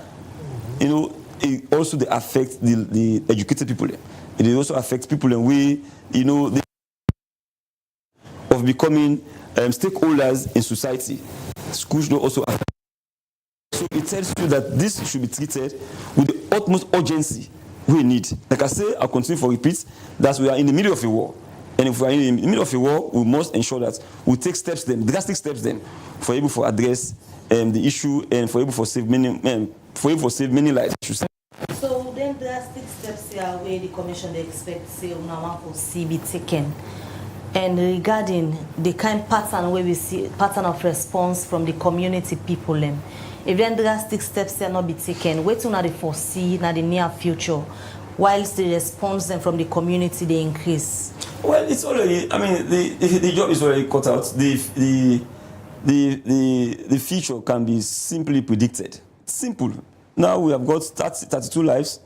It also they affect the educated people. It also affects people in way, of becoming stakeholders in society. Schools don't also affect. So it tells you that this should be treated with the utmost urgency we need. Like I say, I'll continue for repeat, that we are in the middle of a war. And if we are in the middle of a war, we must ensure that we take steps then, drastic steps then, for able to address the issue and for able to save many lives. So then drastic steps here where the commission they expect say now for C be taken. And regarding the kind pattern where we see pattern of response from the community people them. If then drastic steps here not be taken, wait till now they foresee in the near future, whilst the response then from the community they increase. Well, it's already. The job is already cut out. The future can be simply predicted. Simple. Now we have got 32 lives.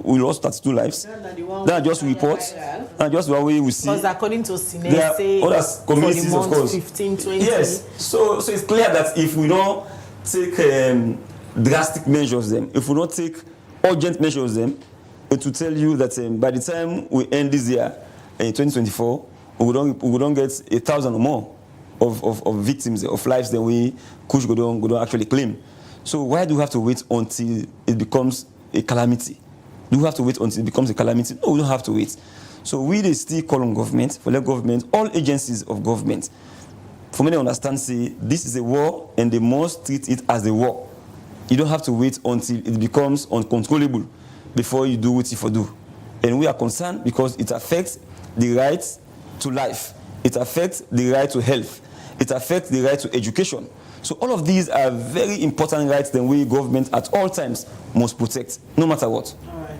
We lost 32 lives. That just reports. And just what we see. Because according to Sine, there are other communities, of course. 15, 20. Yes. So it's clear that if we don't take drastic measures, then if we don't take urgent measures, then it will tell you that by the time we end this year in 2024, we don't get 1,000 or more of victims of lives that we don't actually claim. So why do we have to wait until it becomes a calamity? Do we have to wait until it becomes a calamity? No, we don't have to wait. So we still call on government, for the government, all agencies of government, for me to understand, say, this is a war and they must treat it as a war. You don't have to wait until it becomes uncontrollable before you do what you do. And we are concerned because it affects the right to life. It affects the right to health. It affects the right to education. So all of these are very important rights that we government at all times must protect, no matter what. All right.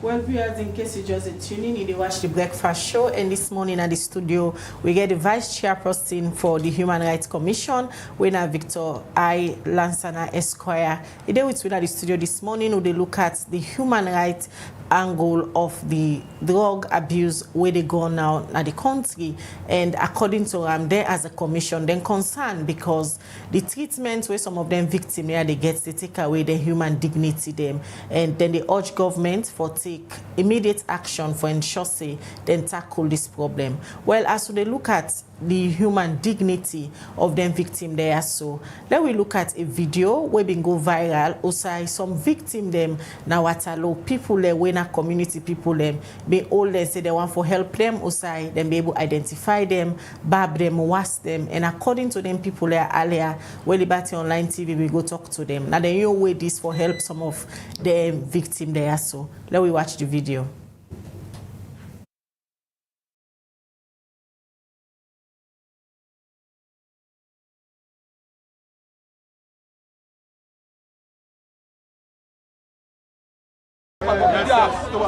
Well, viewers, in case you just tuning in, you watch the Breakfast Show, and this morning at the studio, we get the Vice Chairperson for the Human Rights Commission, Winner Victor I. Lansana Esquire. Today with me at the studio this morning, we look at the human rights angle of the drug abuse where they go now at the country, and according to there as a commission, then concerned because the treatment where some of them victims here they take away their human dignity them, and then they urge government for take immediate action for ensure say then tackle this problem. Well, as they look at the human dignity of them victim there. So let we look at a video where been go viral. Also, some victim them now Watalo people there, when community people them be all they say they want for help them. Also, them be able to identify them, bab them, was them, and according to them people there earlier, where Liberty Online TV we go talk to them. Now they know way this for help some of the victim there. So let we watch the video.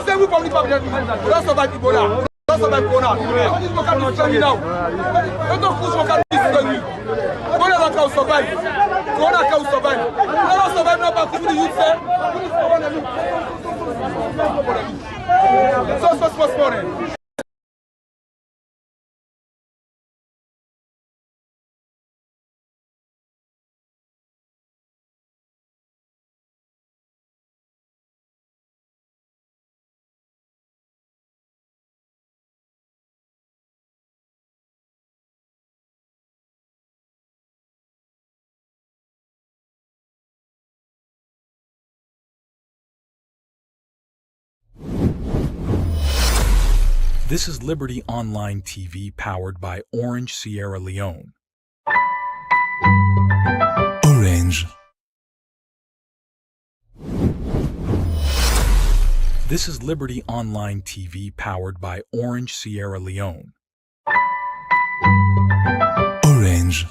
Say we public public don't survive Ebola. Don't survive Corona. This people can be standing now. Don't push what can be doing. Ebola can survive. Corona can survive. Don't survive now, but people you say. So morning. This is Liberty Online TV powered by Orange Sierra Leone. Orange. This is Liberty Online TV powered by Orange Sierra Leone. Orange.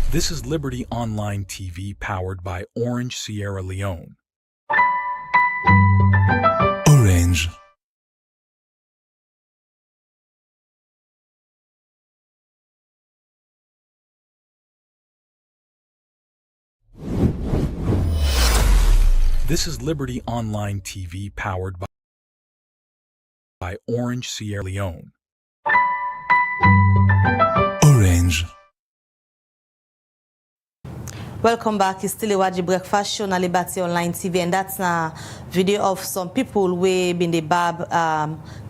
This is Liberty Online TV powered by Orange Sierra Leone. Orange. This is Liberty Online TV powered by Orange Sierra Leone. Orange. Welcome back. It's still a Waji Breakfast Show on Liberty Online TV, and that's a video of some people we been the bab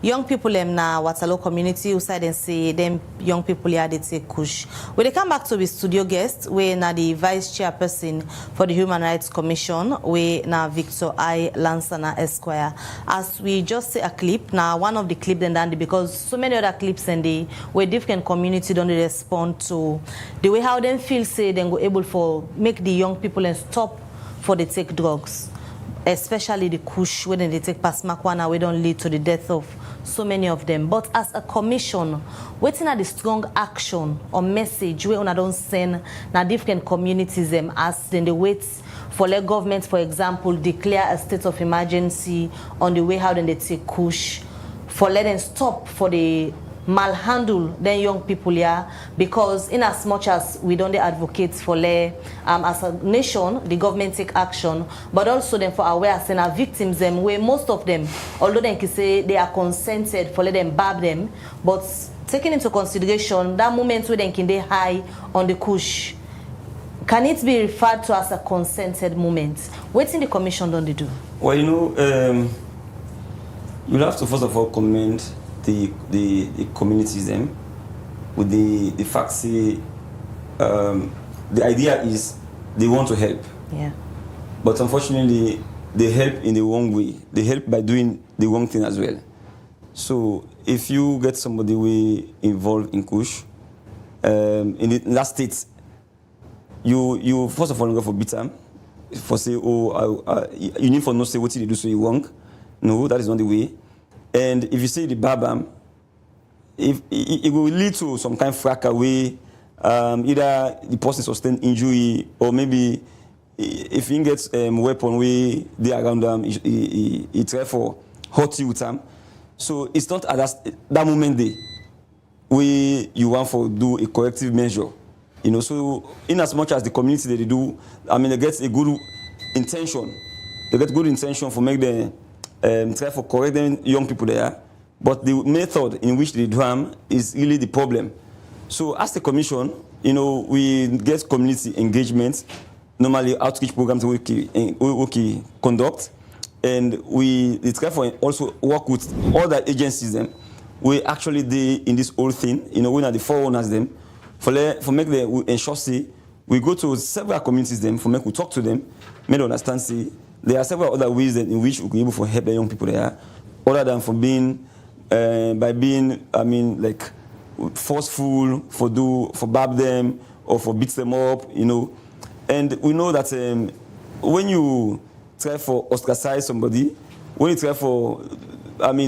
young people them na Watalo community who side and say them young people here they take kush. When they come back to the studio guest, we na the vice chairperson for the Human Rights Commission, we na Victor I. Lansana Esquire. As we just say a clip, now one of the clip then dandy because so many other clips and the where different community don't respond to the way how them feel say then go able for make the young people and stop for they take drugs, especially the kush when they take past marijuana, we don't lead to the death of so many of them. But as a commission, waiting at the strong action or message we don't send na different communities them as then they wait for the government, for example, declare a state of emergency on the way how then they take kush, for let them stop for the malhandle then young people here, because in as much as we don't advocate for as a nation the government take action, but also then for aware and our victims them where most of them, although they can say they are consented for let them bab them, but taking into consideration that moment where they can they high on the kush, can it be referred to as a consented moment? What's in the commission don't they do? Well, you know, you'll have to first of all commend the communities them with the fact say the idea is they want to help. Yeah. But unfortunately they help in the wrong way. They help by doing the wrong thing as well. So if you get somebody way involved in kush, in the last state, you first of all go for beat them, for say you need for no say what they do so you wrong. No, that is not the way. And if you say the babam, if it will lead to some kind of fracas way, either the person sustain injury or maybe if he gets a weapon way they around them, he try for hurt you with them. So it's not at that moment you want for do a corrective measure, you know. So in as much as the community they do, I mean they get a good intention, they get good intention for make them. Try for correcting young people there, but the method in which they do harm is really the problem. So as the commission, you know, we get community engagement normally outreach programs we conduct, and we try for also work with other agencies them. We actually did in this whole thing, we are the forerunners them, for make the ensure say we go to several communities them, for make we talk to them, make them understand say there are several other ways that in which we can be able to help the young people there, other than for being by being like forceful, for bab them or for beat them up, and we know that when you try for ostracize somebody, when you try for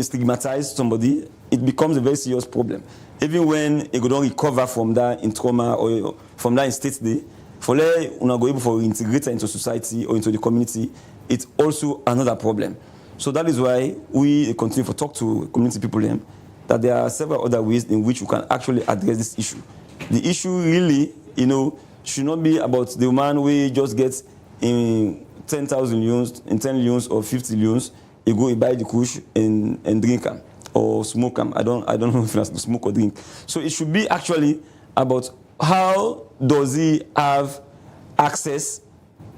stigmatize somebody, it becomes a very serious problem. Even when you don't recover from that in trauma or from that in state day, for them not go able to reintegrate into society or into the community, it's also another problem. So that is why we continue to talk to community people then, that there are several other ways in which we can actually address this issue. The issue really, should not be about the man who just gets in 10,000 loans, in 10 loans or 50 loans, you go buy the kush and drink them or smoke them. I don't know if that's to smoke or drink. So it should be actually about how does he have access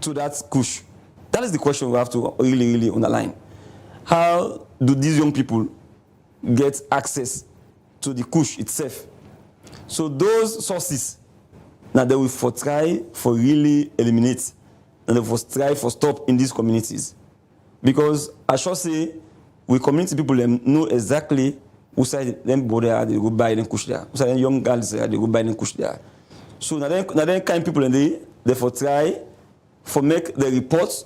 to that kush. That is the question we have to really, really underline. How do these young people get access to the kush itself? So those sources, now they will try for really eliminate, and they will try for stop in these communities. Because I should say, we community people them know exactly who side them boy there, they go buy them kush there. Who side them young girls there, they go buy them kush there. So now then kind people and they for try for make the reports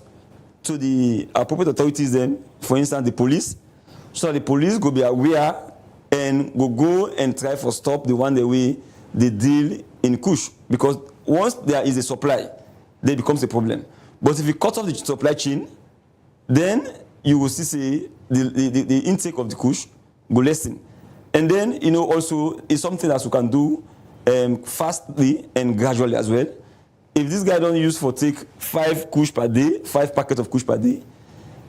to the appropriate authorities then, for instance the police, so the police go be aware and go and try for stop the one the way they deal in kush, because once there is a supply, there becomes a problem. But if you cut off the supply chain, then you will see say the intake of the kush go lessen. And then also it's something that we can do fastly and gradually as well. If this guy don't use for take 5 kush per day, 5 packets of kush per day,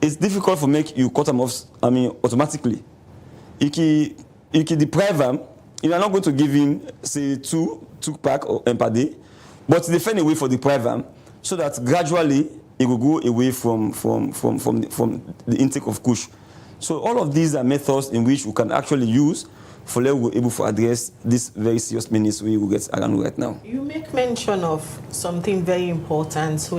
it's difficult for make you cut them off. Automatically. You can deprive him. You are not going to give him say 2 pack per day, but they find a way for deprive him so that gradually it will go away from the intake of kush. So all of these are methods in which we can actually use for we're able to address this very serious menace we will get around right now. You make mention of something very important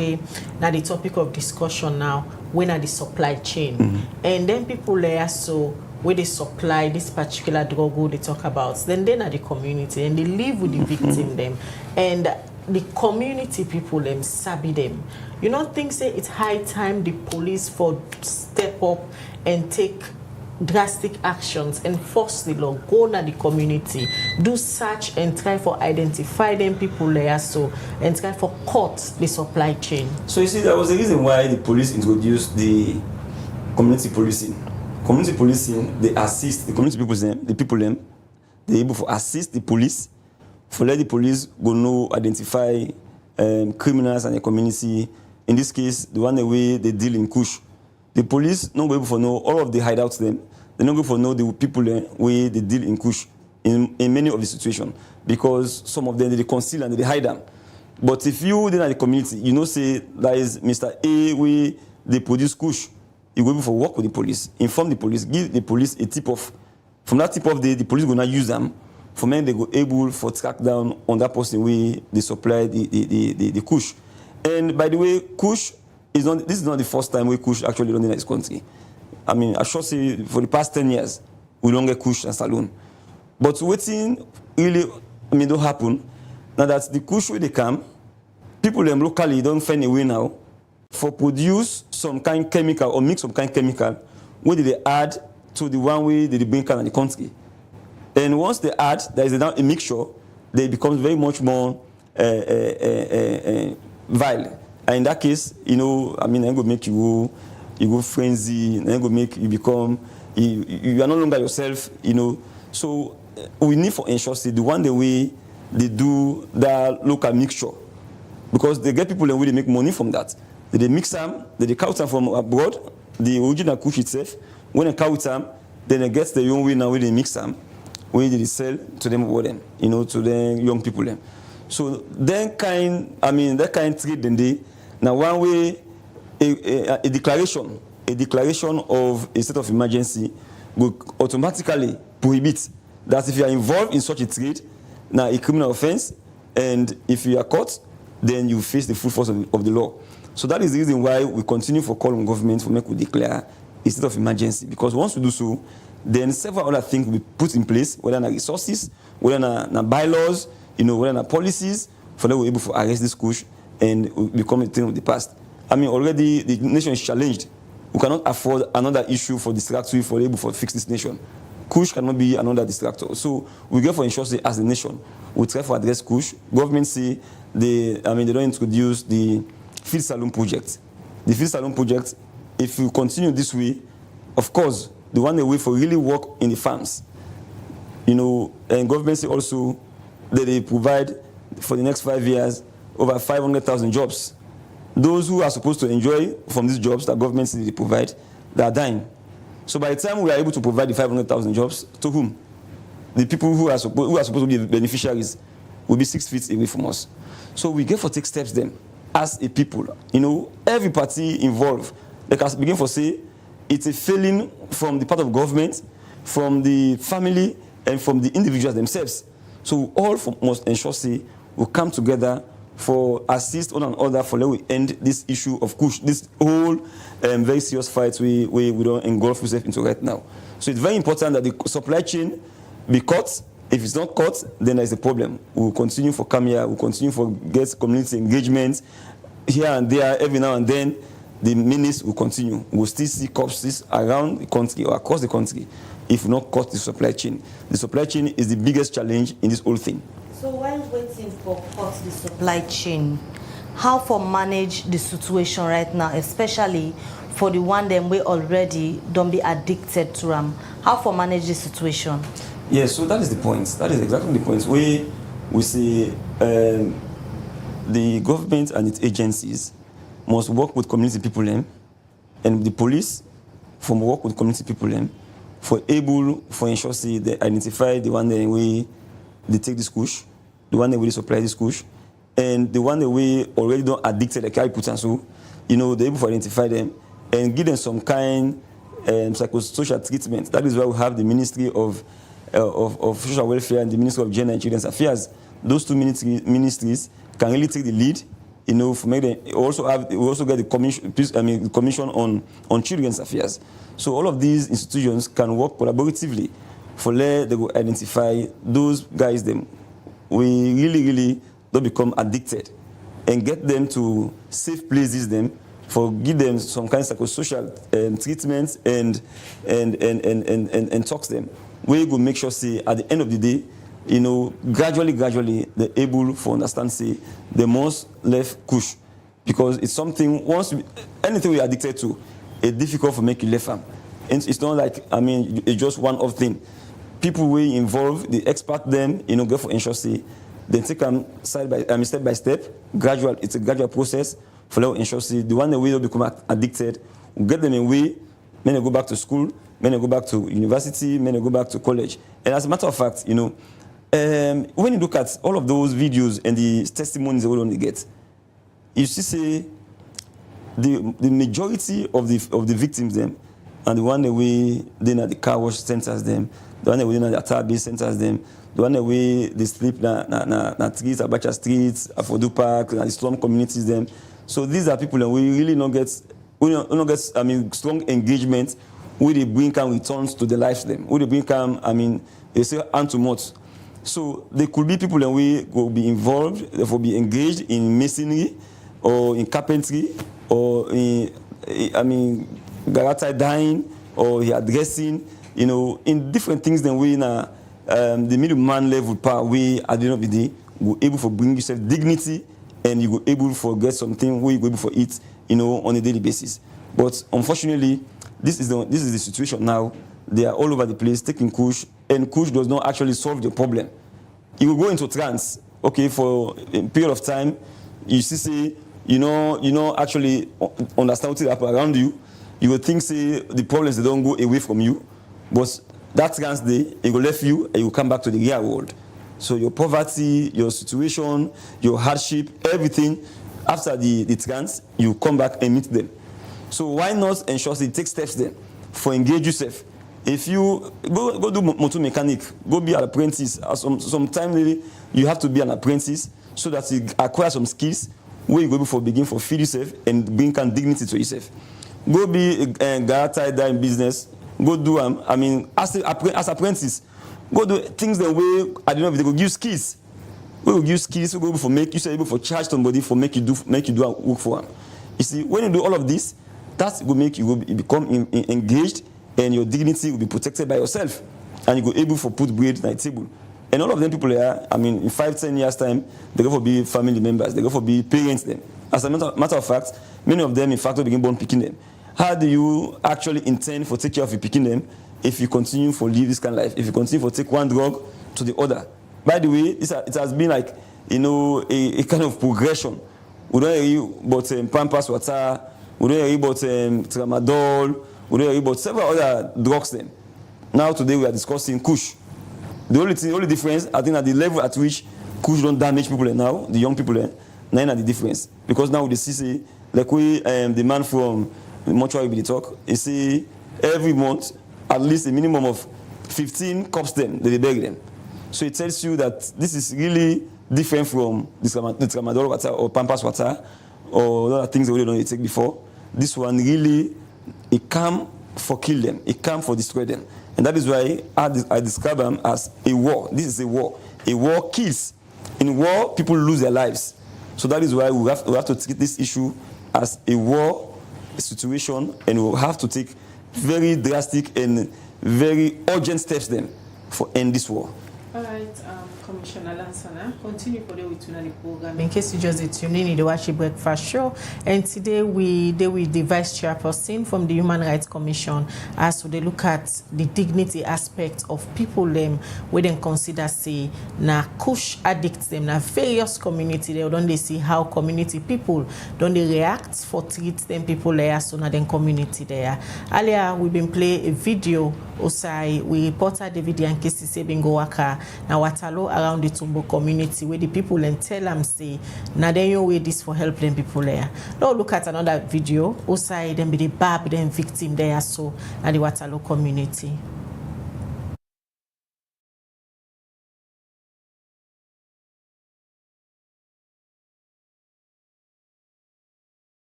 now the topic of discussion now, when are the supply chain. And then people there so where they supply this particular drug who they talk about, then they're the community and they live with the victim them. And the community people them sabi them. You don't think say it's high time the police for step up and take drastic actions, enforce the law, go to the community, do search and try for identify them people there so and try for cut the supply chain. So you see, that was the reason why the police introduced the community policing. Community policing, they assist the community people they're able to assist the police, for let the police go know, identify criminals and the community. In this case, the one the way they deal in kush. The police not able to know all of the hideouts them. They're not able to know the people where they deal in kush in many of the situations, because some of them they conceal and they hide them. But if you then at the community, say there is Mr. A where they produce kush, you go able to work with the police, inform the police, give the police a tip off. From that tip off, the police gonna use them. For men they go able for track down on that person where they supply the kush. And by the way, kush this is not the first time we kush actually done in this country. I should say for the past 10 years, we don't get kush and saloon. But waiting really, don't happen. Now that the kush where they come, people them locally don't find a way now for produce some kind of chemical or mix some kind of chemical where they add to the one way they bring in the country. And once they add, there is a mixture, they become very much more vile. And in that case, I'm going to make you go frenzy, I'm going to make you become, you are no longer yourself, So we need for ensure the one the way they do that local mixture, because they get people the way they make money from that. They mix them, they count them from abroad, the original kush itself. When they count them, then they get the own way now where they mix them, where they sell to them over them, to the young people them. So that kind trade then they Now, one way, a declaration of a state of emergency will automatically prohibit that if you are involved in such a trade, now a criminal offense, and if you are caught, then you face the full force of the law. So that is the reason why we continue for call on government for make we declare a state of emergency. Because once we do so, then several other things will be put in place, whether na resources, whether na bylaws, whether na policies, for them we're able to arrest this kush and become a thing of the past. I mean, already the nation is challenged. We cannot afford another issue for distractory for able to fix this nation. Kush cannot be another distractor. So we go for ensure as a nation, we try to address kush. Government say they don't introduce the field saloon project. The field saloon project, if you continue this way, of course, the one way for really work in the farms. And government say also that they provide for the next 5 years over 500,000 jobs. Those who are supposed to enjoy from these jobs that government says they provide, they are dying. So by the time we are able to provide the 500,000 jobs, to whom? The people who are supposed to be the beneficiaries will be 6 feet away from us. So we get to take steps then as a people. Every party involved, they can begin to say it's a failing from the part of government, from the family, and from the individuals themselves. So we all must ensure we come together for assist one another for let we end this issue of kush, this whole very serious fight we don't engulf ourselves into right now. So it's very important that the supply chain be cut. If it's not cut, then there's a problem. We'll continue for come here, we'll continue for get community engagement here and there, every now and then. The menace will continue. We'll still see corpses around the country or across the country if we not cut the supply chain. The supply chain is the biggest challenge in this whole thing. So while waiting for cut the supply chain, how for manage the situation right now, especially for the one them we already don't be addicted to them? How for manage the situation? Yes, so that is the point. That is exactly the point. We see the government and its agencies must work with community people and the police from work with community people for ensure they identify the one that way they take this kush, the one that way they supply this kush, and the one that way already don't addicted like I put and so, they're able to identify them and give them some kind psychosocial treatment. That is why we have the Ministry of Social Welfare and the Ministry of Gender and Children's Affairs. Those two ministries can really take the lead. For make them, we also get the commission on Children's Affairs. So all of these institutions can work collaboratively for they will identify those guys we really don't become addicted and get them to safe places for give them some kind of psychosocial treatment and talk to them. We will make sure at the end of the day, gradually they're able to understand they must left kush, because it's something anything we are addicted to, it's difficult for make you left them. And it's not like it's just one off thing. People we involve, the expert them, go for ensure then take them step by step, gradual. It's a gradual process for them ensure the one that will become addicted, we'll get them away, then they go back to school, then they go back to university, then they go back to college. And as a matter of fact, when you look at all of those videos and the testimonies that we only get, you see the majority of the victims and the one that we then at the car wash centers the one that we then at the attire base centers the one that we they sleep na streets, Abacha streets, Afodu Park, and the slum communities So these are people that we really don't get strong engagement. We they bring returns to the lives We they bring they say hand to mouth. So there could be people that we will be involved, they will be engaged in masonry or in carpentry or in garage dyeing or hairdressing, in different things than we the middleman level power we at the end of the day will able to bring yourself dignity and you will able to get something where you go able to eat, on a daily basis. But unfortunately, this is the situation now. They are all over the place taking kush, and kush does not actually solve the problem. You will go into trance, for a period of time. You see, actually understand what is happening around you. You will think, the problems they don't go away from you, but that trance day, it will leave you and you will come back to the real world. So your poverty, your situation, your hardship, everything, after the trans, you come back and meet them. So why not ensure that you take steps then for engage yourself? If you go do motor mechanic, go be an apprentice. Sometime really you have to be an apprentice so that you acquire some skills where you go before begin for feed yourself and bring kind dignity to yourself. Go be a guy in business. Go do as apprentice. Go do things the way I don't know if they go give skills. We will give skills. We go for make you able for charge somebody for make you do work for them. You see, when you do all of this, that will make you become engaged, and your dignity will be protected by yourself, and you go able for put bread on the table. And all of them people here, in 5-10 years time, they go for be family members, they go for be parents them. As a matter of fact, many of them in fact will begin born picking them. How do you actually intend for take care of your picking them if you continue for live this kind of life? If you continue for take one drug to the other? By the way, it has been like a kind of progression. We don't hear about Pampers water, we don't hear about tramadol, we don't hear about several other drugs then. Now today we are discussing kush. The only difference, I think, at the level at which kush don't damage people now, the young people, now the difference. Because now we see, like the man from the mortuary we talk, he say every month at least a minimum of 15 cups them, they beg them. So it tells you that this is really different from the tramadol water or Pampers water or other things that we don't take before. This one really, it come for kill them, it come for destroy them. And that is why I describe them as a war. This is a war. A war kills. In war, people lose their lives. So that is why we have to treat this issue as a war situation, and we'll have to take very drastic and very urgent steps then for end this war. All right, Commissioner Lansana, continue for the program. In case you just tune in, the Watch Breakfast Show, and today we with the Vice Chairperson from the Human Rights Commission as they look at the dignity aspect of people them where they consider say na kush addicts them na various community they don't they see how community people don't they react for treat them people there so na then community there. Earlier we've been play a video Osai we reported the video and cases say bingo waka na watalo around the Tumbo community where the people and tell them say na then you way this for help them people there. Now look at another video Osai them be the bab them victim there so at the Watalo community.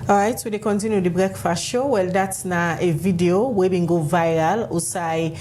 All right, so they continue the breakfast show. Well, that's now a video where we go viral. Usai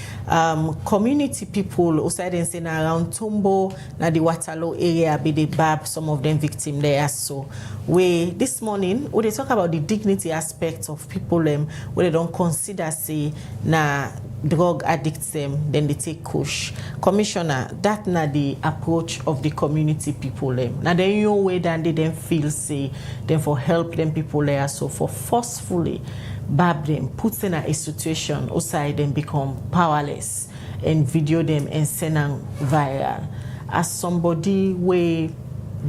community people, usai then say around Tumbo, na the Waterloo area, be the bab some of them victim there. So we this morning we they talk about the dignity aspect of people where they don't consider say na drug addicts then they take kush. Commissioner, that na the approach of the community people Now then you way than they then feel say then for help them people there so for forcefully bab them, put them in a situation outside them become powerless and video them and send them viral. As somebody way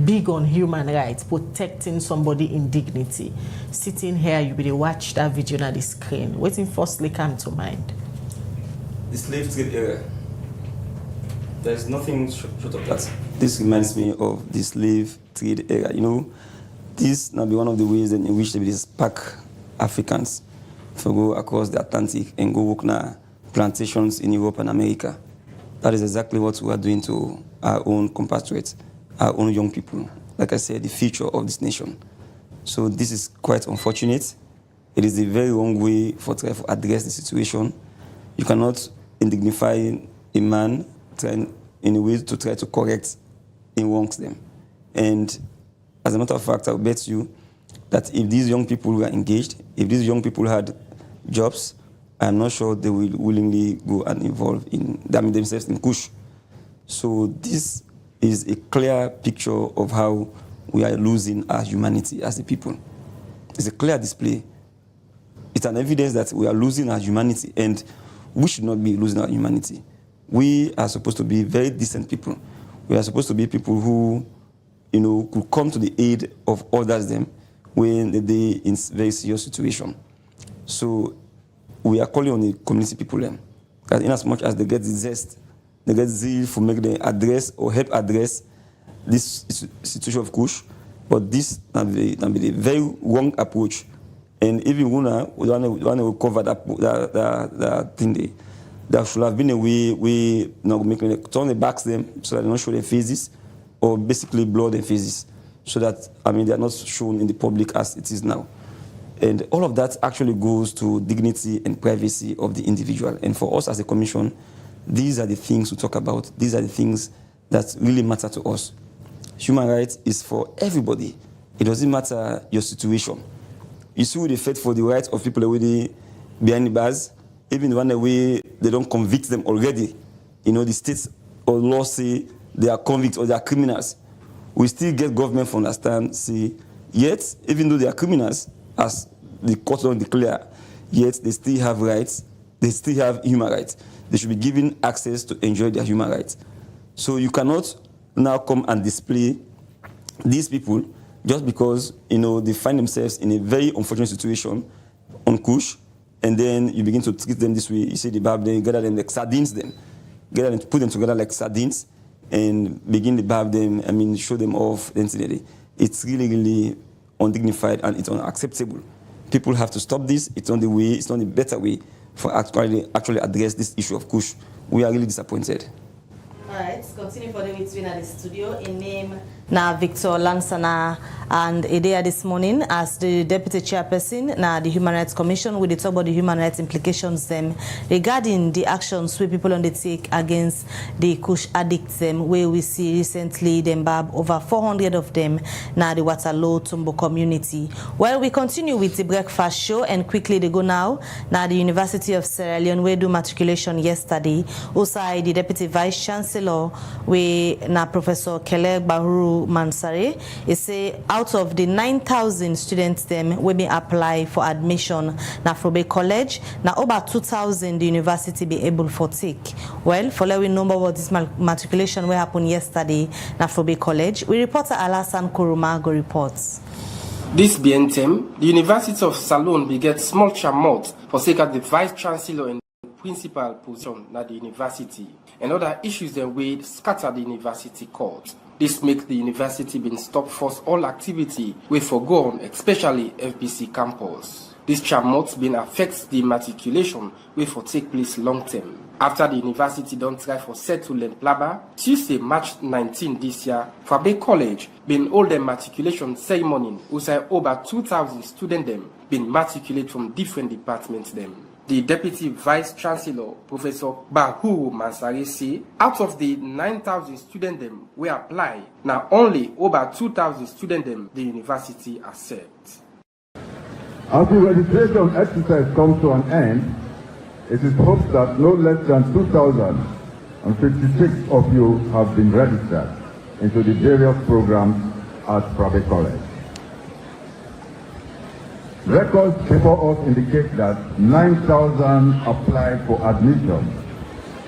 big on human rights, protecting somebody in dignity, sitting here you will watch that video on the screen. Waiting firstly come to mind. The slave trade era. There's nothing short of that. This reminds me of the slave trade era. You know, this now be one of the ways in which they spark Africans to go across the Atlantic and go work na plantations in Europe and America. That is exactly what we are doing to our own compatriots, our own young people. Like I said, the future of this nation. So this is quite unfortunate. It is a very wrong way for trying to address the situation. You cannot indignify a man trying in a way to try to correct in wrongs them. And as a matter of fact, I'll bet you that if these young people were engaged, if these young people had jobs, I'm not sure they will willingly go and involve in themselves in kush. So this is a clear picture of how we are losing our humanity as a people. It's a clear display. It's an evidence that we are losing our humanity, and we should not be losing our humanity. We are supposed to be very decent people. We are supposed to be people who, you know, could come to the aid of others them when they're in very serious situation. So we are calling on the community people them, that in as much as they get the zest, they get zeal for make them address or help address this situation of kush, but this can be the very wrong approach. And even when we cover that thing, there should have been a way we turn the backs them so that they don't show their faces, or basically blur their faces, so that they are not shown in the public as it is now. And all of that actually goes to dignity and privacy of the individual. And for us as a commission, these are the things we talk about. These are the things that really matter to us. Human rights is for everybody. It doesn't matter your situation. You see, they fight for the rights of people already behind the bars, even when they don't convict them already. You know, the states or law say they are convicts or they are criminals. We still get government to understand, see, yet, even though they are criminals, as the court don't declare, yet they still have rights, they still have human rights. They should be given access to enjoy their human rights. So you cannot now come and display these people just because, you know, they find themselves in a very unfortunate situation on kush, and then you begin to treat them this way. You see the bab, then you gather them like sardines, put them together like sardines, and begin to bab them, show them off. It's really, really undignified and it's unacceptable. People have to stop this. It's not the way, it's not the better way for actually address this issue of kush. We are really disappointed. All right, continue for the between at the studio. In name now Victor Lansana and Idea this morning as the deputy chairperson now the Human Rights Commission with the talk about the human rights implications them regarding the actions we people undertake against the kush addicts them, where we see recently them bab over 400 of them now the Waterloo Tumbo community. Well, we continue with the breakfast show and quickly they go now the University of Sierra Leone we do matriculation yesterday. Also the deputy vice chancellor we now Professor Kele Bahuru Mansare is say out of the 9,000 students them we be apply for admission na Frobe College now over 2,000 the university be able for take. Well, following number of this matriculation we happened yesterday na Frobe College, we reporter Alasan Kuruma go reports. This BNTM, the University of Salone be get small chamot for sake of the vice chancellor and principal position at the university, and other issues that way scatter the university court. This makes the university been stop force all activity we forgone, especially FBC campus. This charmot been affects the matriculation wey for take place long term. After the university don't try for settlement blabber, Tuesday, March 19 this year, Fabe College been hold a matriculation ceremony who say over 2,000 students them been matriculated from different departments them. The Deputy Vice Chancellor, Professor Bahu Mansari, say out of the 9,000 students them we apply, now only over 2,000 students them the university accept. As the registration exercise comes to an end, it is hoped that no less than 2,056 of you have been registered into the various programs at Fabe College. Records before us indicate that 9,000 applied for admission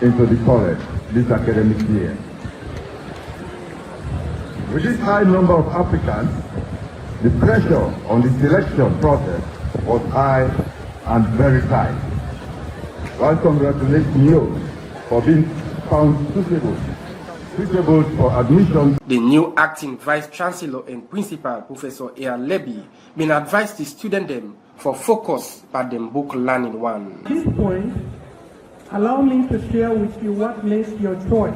into the college this academic year. With this high number of applicants, the pressure on the selection process was high and very tight. I congratulate you for being found suitable for admission. The new acting Vice Chancellor and Principal, Professor Ea Leby, been advised the student them for focus by them book learning one. At this point, allow me to share with you what makes your choice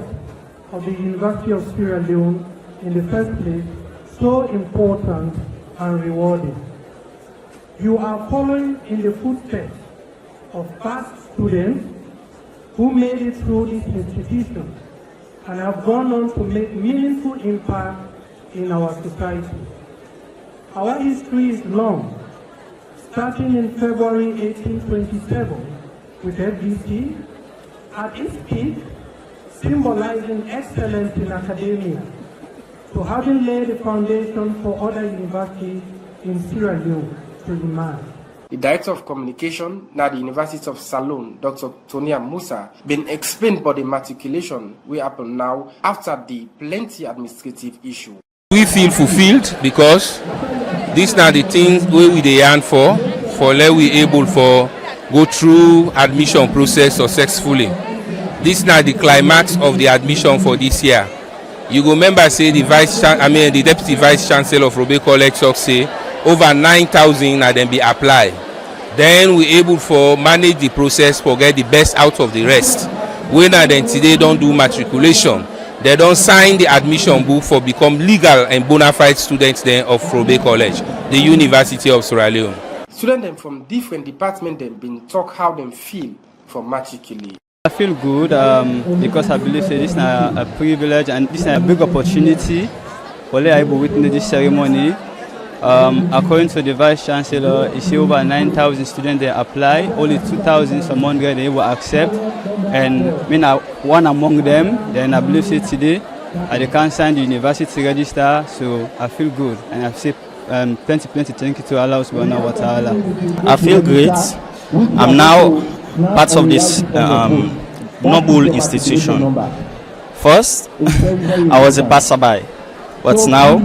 of the University of Sierra Leone in the first place so important and rewarding. You are following in the footsteps of past students who made it through this institution and have gone on to make meaningful impact in our society. Our history is long, starting in February 1827 with FGC, at its peak, symbolizing excellence in academia, to having laid the foundation for other universities in Sierra Leone to emerge. The Director of Communication at the University of Salone, Dr. Tonia Musa, been explained about the matriculation we happen now after the plenty administrative issue. We feel fulfilled because these are the things we dey yarn for let we able for go through admission process successfully. This now the climax of the admission for this year. You go remember say the Deputy Vice Chancellor of Fabe College say over 9,000 and then be applied. Then we able for manage the process for get the best out of the rest. When then today don't do matriculation, they don't sign the admission book for become legal and bona fide students then of Fabe College, the University of Sierra Leone. Students them from different departments them been talk how them feel for matriculate. I feel good because I believe this is a privilege and this is a big opportunity for them able to witness this ceremony. According to the Vice Chancellor, you see over 9,000 students they apply, only 2,100 they will accept, and one among them. Then I believe today they can't sign the university register, so I feel good and I say plenty thank you to Allah subhanahu wa ta'ala. I feel great. I'm now part of this noble institution. First, I was a passerby, but now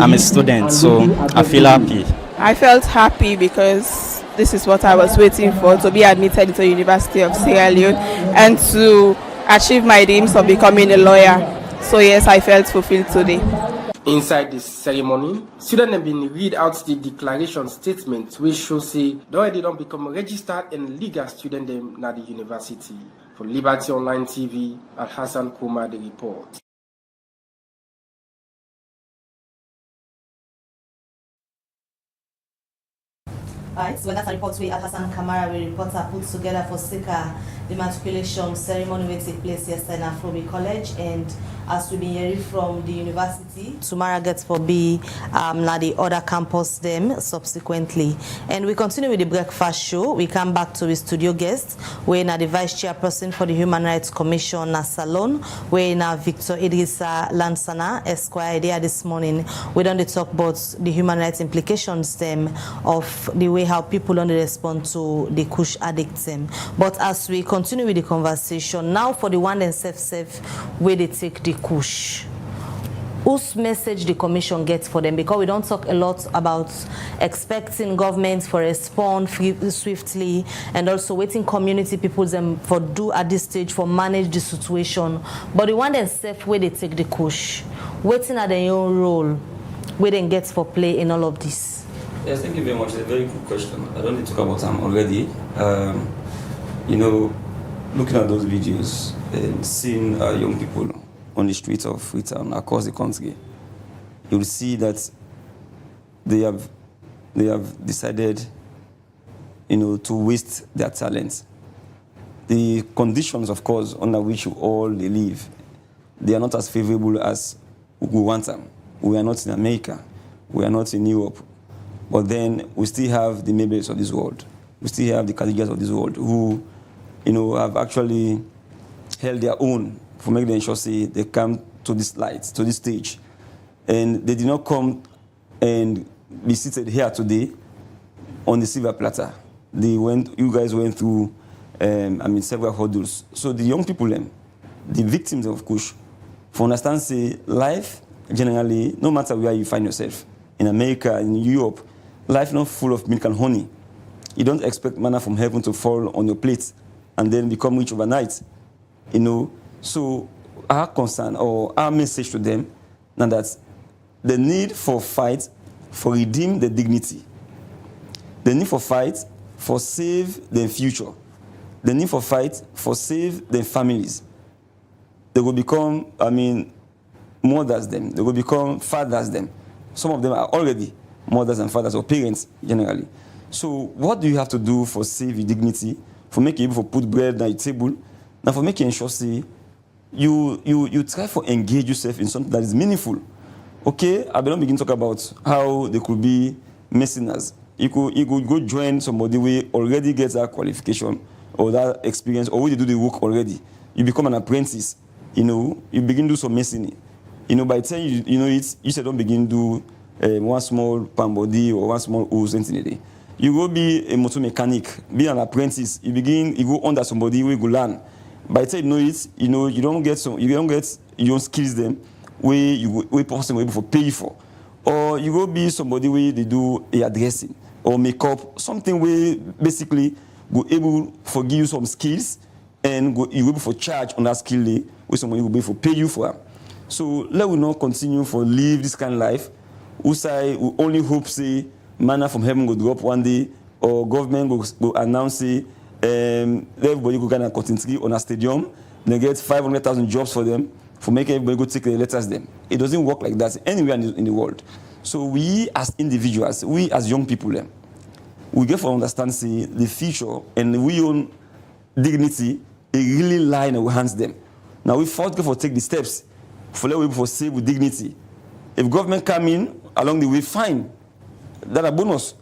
I'm a student, so I feel happy. I felt happy because this is what I was waiting for, to be admitted into the University of Sierra Leone and to achieve my dreams of becoming a lawyer. So yes, I felt fulfilled today. Inside this ceremony, students have been read out the declaration statement which shows say they already don't become registered and legal student them at the university. For Liberty Online TV, Al Hassan Kumar the report. Right, so that's a report we Hassan Kamara, we reporter put together for Sika. The matriculation ceremony will take place yesterday at Fabe College, and as we've been hearing from the university, tomorrow gets for be na the other campus them subsequently. And we continue with the breakfast show. We come back to the studio guest, where na the Vice Chairperson for the Human Rights Commission na Salon, where na Victor Idrissa Lansana Esquire there this morning. We don't talk about the human rights implications them of the way how people only respond to the kush addicts them. But as we continue with the conversation, now for the one and safe where they take the kush, whose message the commission gets for them? Because we don't talk a lot about expecting government for respond swiftly and also waiting community people them for do at this stage for manage the situation. But the one and safe where they take the kush, waiting at their own role, where they get for play in all of this. Yes, thank you very much. It's a very good question. I don't need to talk about them already. You know, looking at those videos and seeing young people on the streets of Freetown across the country, you'll see that they have decided, you know, to waste their talent. The conditions, of course, under which all they live, they are not as favorable as we want them. We are not in America. We are not in Europe. But then we still have the Mabels of this world. We still have the Khadijas of this world who, you know, have actually held their own for making them sure say they come to this light, to this stage. And they did not come and be seated here today on the silver platter. You guys went through, several hurdles. So the young people, the victims of kush, for understand, say, life, generally, no matter where you find yourself, in America, in Europe, life not full of milk and honey. You don't expect manna from heaven to fall on your plate and then become rich overnight, you know. So our concern or our message to them, now that the need for fight for redeem the dignity, the need for fight for save their future, the need for fight for save their families. They will become, mothers them. They will become fathers them. Some of them are already mothers and fathers or parents generally. So what do you have to do for save your dignity, for making you able to put bread on your table, and for making sure say you try to engage yourself in something that is meaningful. Okay, I will not begin to talk about how they could be mercenaries. You could go join somebody who already gets that qualification or that experience, or where they do the work already. You become an apprentice. You know, you begin to do some mercenary. You know, by the time you know it, you say don't begin to do one small palm body or one small hose anything. You go be a motor mechanic, be an apprentice. You go under somebody who go learn. By the time you know it, you know you don't get your own skills them where person will be able to pay you for. Or you go be somebody where they do hairdressing or makeup, something where basically go able to give you some skills and you go able to charge on that skill where somebody will be able to pay you for. So let we not continue for live this kind of life. We only hope say manna from heaven will drop one day, or government will announce say everybody go gonna continue on a stadium. They get 500,000 jobs for them for making everybody go take the letters them. It doesn't work like that anywhere in the world. So we as individuals, we as young people, we get to understand say the future and we own dignity. It really lie in our hands them. Now we first go for take the steps for let people save with dignity. If government come in along the way, fine. That's a bonus.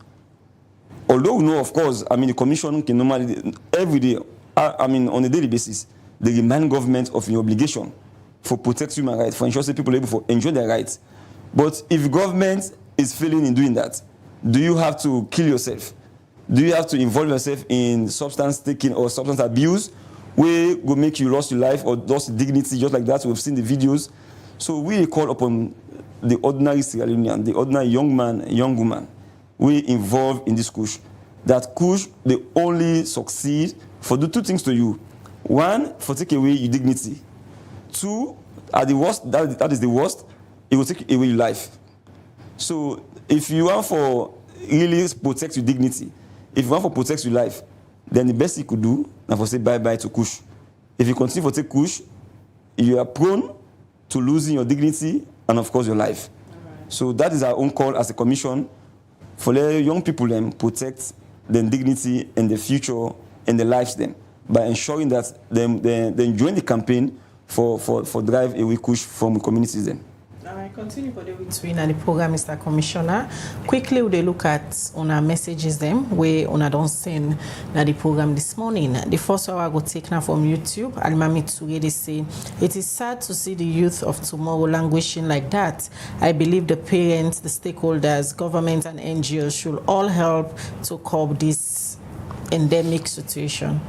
Although we know, of course, the commission can normally every day, on a daily basis, they remind government of your obligation for protect human rights, for ensuring people are able to enjoy their rights. But if government is failing in doing that, do you have to kill yourself? Do you have to involve yourself in substance taking or substance abuse, where will make you lose your life or lose dignity, just like that? We've seen the videos. So we call upon the ordinary Sierra Leonean, the ordinary young man, young woman, we involved in this kush. That kush, they only succeed for do two things to you. One, for take away your dignity. Two, at the worst, that is the worst, it will take away your life. So if you want for really protect your dignity, if you want to protect your life, then the best you could do is for say bye-bye to kush. If you continue to take kush, you are prone to losing your dignity and of course your life. Right. So that is our own call as a commission for let young people protect their dignity and the future and their lives by ensuring that they join the campaign for drive away kush from communities All right, continue for the between and the program, Mr. Commissioner. Quickly, we look at on our messages where on don't send the program this morning. The first hour I go take now from YouTube. Almami Tugede say, it is sad to see the youth of tomorrow languishing like that. I believe the parents, the stakeholders, government and NGOs should all help to curb this endemic situation.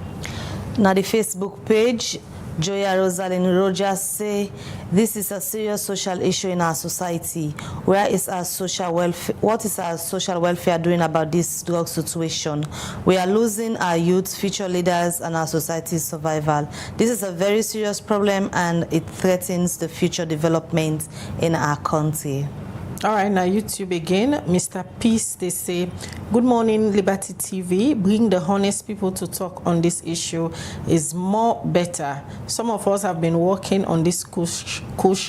Now the Facebook page, Joya Rosalind Rogers say, this is a serious social issue in our society. Where is our social welfare? What is our social welfare doing about this drug situation? We are losing our youth, future leaders, and our society's survival. This is a very serious problem, and it threatens the future development in our country. All right, now YouTube again. Mr. Peace, they say, good morning, Liberty TV. Bring the honest people to talk on this issue is more better. Some of us have been working on this kush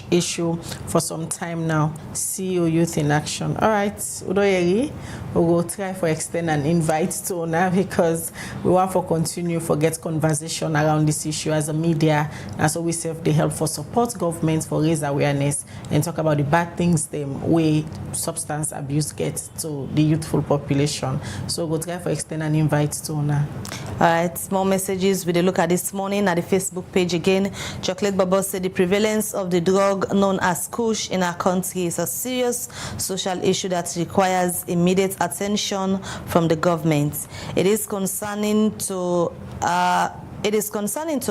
issue for some time now. See you, Youth in Action. All right, Udoyeri, we will try for extend an invite to Ona because we want to continue for get conversation around this issue as a media. And so we serve the help for support government for raise awareness and talk about the bad things them way substance abuse gets to the youthful population. So we'll try for extend an invite to Ona. All right, more messages we look at this morning at the Facebook page again. Chocolate Bubble said the prevalence of the drug known as kush in our country is a serious social issue that requires immediate attention from the government. It is concerning to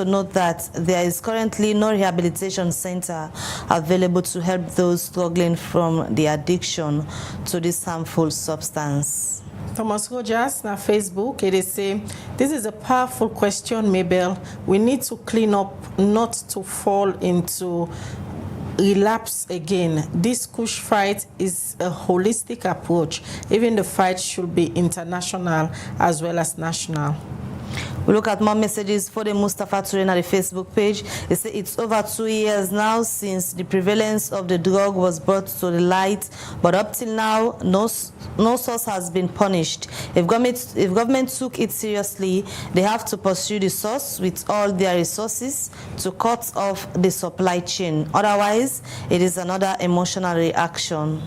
note that there is currently no rehabilitation center available to help those struggling from the addiction to this harmful substance. Thomas Rogers na Facebook, it is say, this is a powerful question, Mabel. We need to clean up not to fall into relapse again. This kush fight is a holistic approach. Even the fight should be international as well as national. We look at more messages for the Mustafa Turin at the Facebook page. They say it's over 2 years now since the prevalence of the drug was brought to the light, but up till now, no source has been punished. If government took it seriously, they have to pursue the source with all their resources to cut off the supply chain. Otherwise, it is another emotional reaction.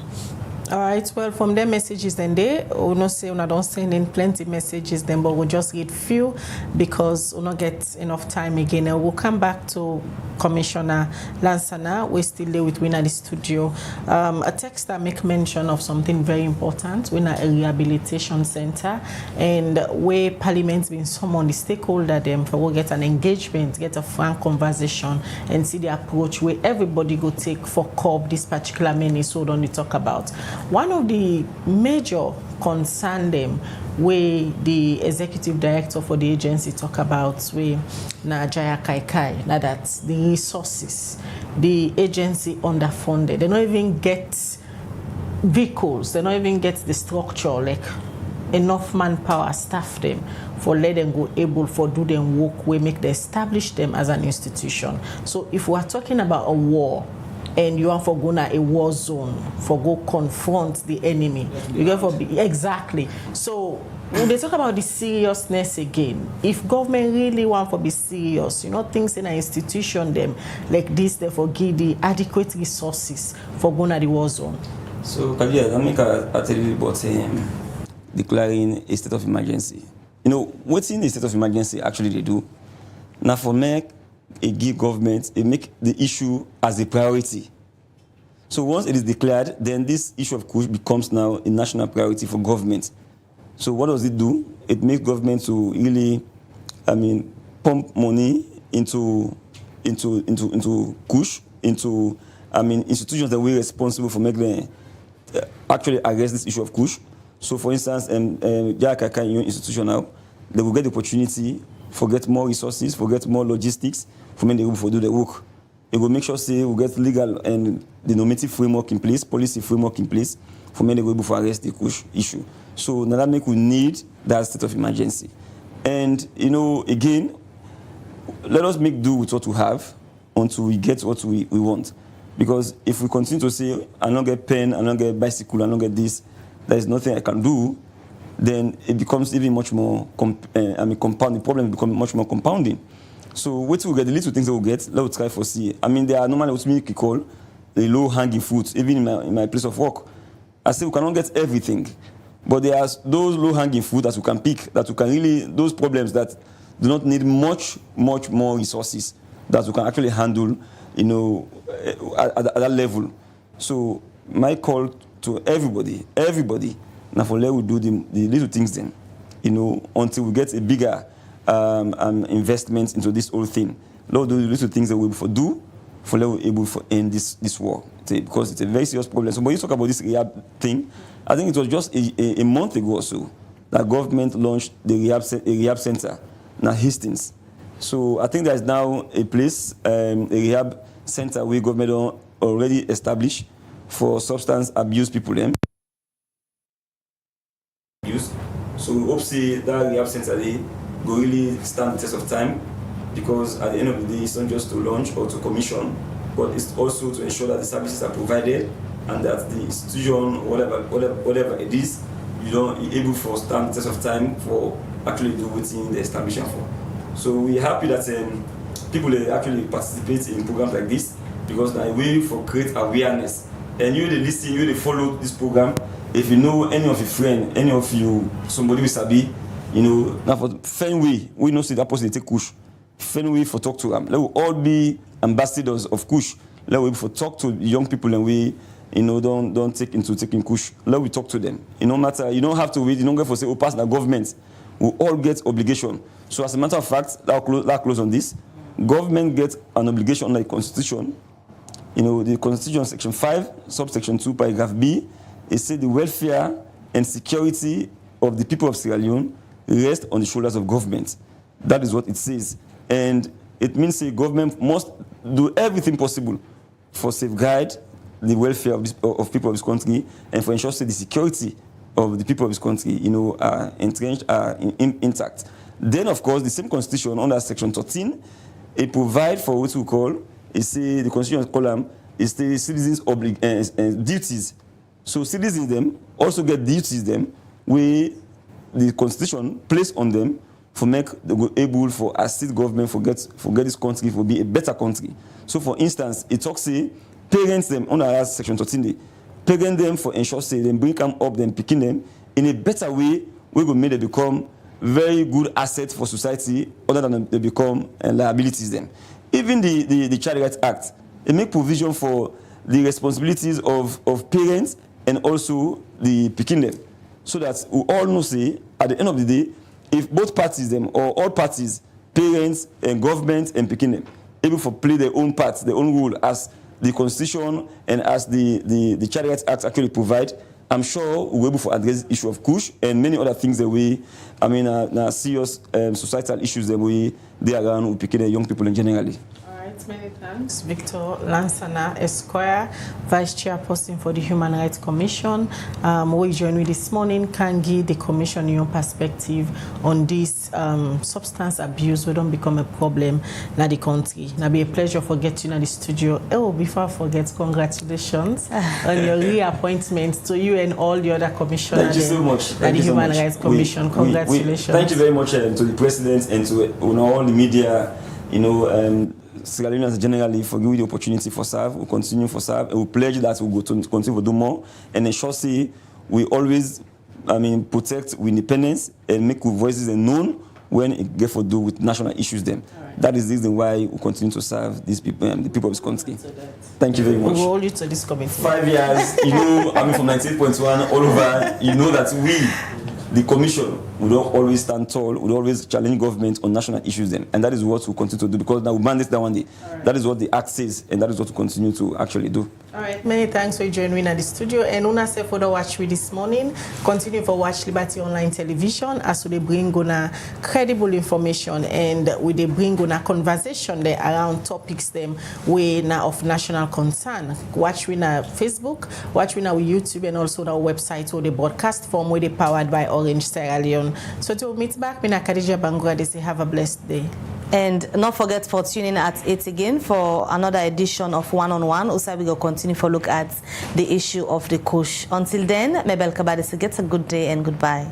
All right, well, from their messages then we not say we don't send in plenty messages then, but we'll just read few because we not get enough time again. And we'll come back to Commissioner Lansana. We're still there with Win at the studio. A text that make mention of something very important. We're at a rehabilitation center, and where Parliament's been summoned the stakeholder them for we'll get an engagement, get a frank conversation, and see the approach where everybody go take for curb this particular menace we don't talk about. One of the major concern them where the executive director for the agency talk about where na Jaya Kaikai, now that's the resources, the agency underfunded. They don't even get vehicles, they don't even get the structure, like enough manpower, staff them for let them go able for do them work we make them establish them as an institution. So if we are talking about a war, and you want for go a war zone, for go confront the enemy. You go for exactly. So when they talk about the seriousness again, if government really want to be serious, things in an institution them like this, therefore give the adequate resources for going to the war zone. So Kabia, let me tell you about declaring a state of emergency. What's in the state of emergency actually they do? Now for me, it give government, it make the issue as a priority. So once it is declared, then this issue of kush becomes now a national priority for government. So what does it do? It makes government to really, pump money into kush, into institutions that were responsible for making actually address this issue of kush. So for instance, Jakaka institution now, they will get the opportunity for get more resources, for get more logistics, for many people for do the work. It will make sure say we get legal and the normative framework in place, policy framework in place, for many people for arrest the kush issue. So now that make we need that state of emergency. And again, let us make do with what we have until we get what we want. Because if we continue to say, I don't get pen, I don't get bicycle, I don't get this, there is nothing I can do, then it becomes even much more compounding. The problem becomes much more compounding. So what we get, the little things that we get, let's try for see. There are normally what we call the low-hanging fruits, even in my place of work. I say we cannot get everything, but there are those low-hanging fruit that we can pick, that we can really, those problems that do not need much more resources that we can actually handle, at that level. So my call to everybody, now for let we do the little things then, until we get a bigger investment into this whole thing. Lord, do the little things that we will do for let we able to end this war, because it's a very serious problem. So when you talk about this rehab thing, I think it was just a month ago or so that government launched the rehab center, now Hastings. So I think there is now a place, a rehab center where government already established for substance abuse people them. So we hope see that rehab center go really stand the test of time, because at the end of the day it's not just to launch or to commission, but it's also to ensure that the services are provided and that the institution, whatever it is, you're able for stand the test of time for actually do within the establishment for. So we're happy that people actually participate in programs like this, because they're a way for create awareness. And you they listen, you they follow this program. If you know any of your friend, any of you, somebody with Sabi, you know, now for find way, we know see that person they take kush. Find way for talk to them. Let we all be ambassadors of kush. Let we for talk to young people and we, you know, don't take into taking kush. Let we talk to them. It no matter, you don't have to wait, you don't go for say, oh, pass the government. We all get obligation. So as a matter of fact, that close on this. Government gets an obligation under the Constitution. You know, the Constitution Section 5, subsection 2, paragraph B, it says the welfare and security of the people of Sierra Leone rest on the shoulders of government. That is what it says. And it means the government must do everything possible for safeguard the welfare of people of this country and for ensure the security of the people of this country, you know, are entrenched, are intact. Then, of course, the same Constitution under Section 13, it provides for what we call, it say the Constitution column is the citizens' duties. So citizens them also get duties them where the Constitution placed on them for make them able for assist government for get this country for be a better country. So for instance, it talks say parents them under Section 13, parent them for ensure say them bring them up, them picking them in a better way. We will make them become very good assets for society, other than they become liabilities them. Even the Child Rights Act, it make provision for the responsibilities of parents and also the picking them. So that we all know say, at the end of the day, if both parties them or all parties, parents and government and picking them, able to play their own part, their own role as the Constitution and as the Child Rights Act actually provide, I'm sure we'll be able to address the issue of kush and many other things that we, I mean, serious societal issues that they are around with picking the young people in generally. Many thanks, Victor Lansana Esquire, Vice Chairperson for the Human Rights Commission. We join with this morning can give the Commission your perspective on this substance abuse. We don't become a problem in the country. Now be a pleasure for getting in the studio. Oh, before I forget, congratulations on your reappointment to you and all the other commissioners. Thank you so much. At the Human Rights Commission. Congratulations. Thank you very much to the President and to all the media. You know. Sierra Leoneans generally for giving the opportunity for serve, we'll continue for serve, and we pledge that we'll go to continue to do more, and ensure say we always, I mean, protect with independence and make our voices known when it gets to do with national issues then. Right. That is the reason why we continue to serve these people, the people of this country. Thank you very much. We will hold you to this committee. 5 years, you know, I mean from 98.1 all over, you know that we, the Commission, we don't always stand tall, we always challenge government on national issues then. And that is what we'll continue to do, because now we mandate that one day. Right. That is what the Act says, and that is what we continue to actually do. All right, many thanks for joining at the studio. And una say for the watch we this morning. Continue for watch Liberty Online Television as we bring on credible information and we they bring on a conversation there around topics them we now of national concern. Watch we na Facebook, watch we na YouTube, and also our website or the broadcast form where they powered by Orange Sierra Leone. So to meet back, Mina Khadija Bangura, they say have a blessed day. And not forget for tuning in at 8 again for another edition of One on One. Also, we will continue for look at the issue of the kush. Until then, Mebel Kabadesi gets a good day and goodbye.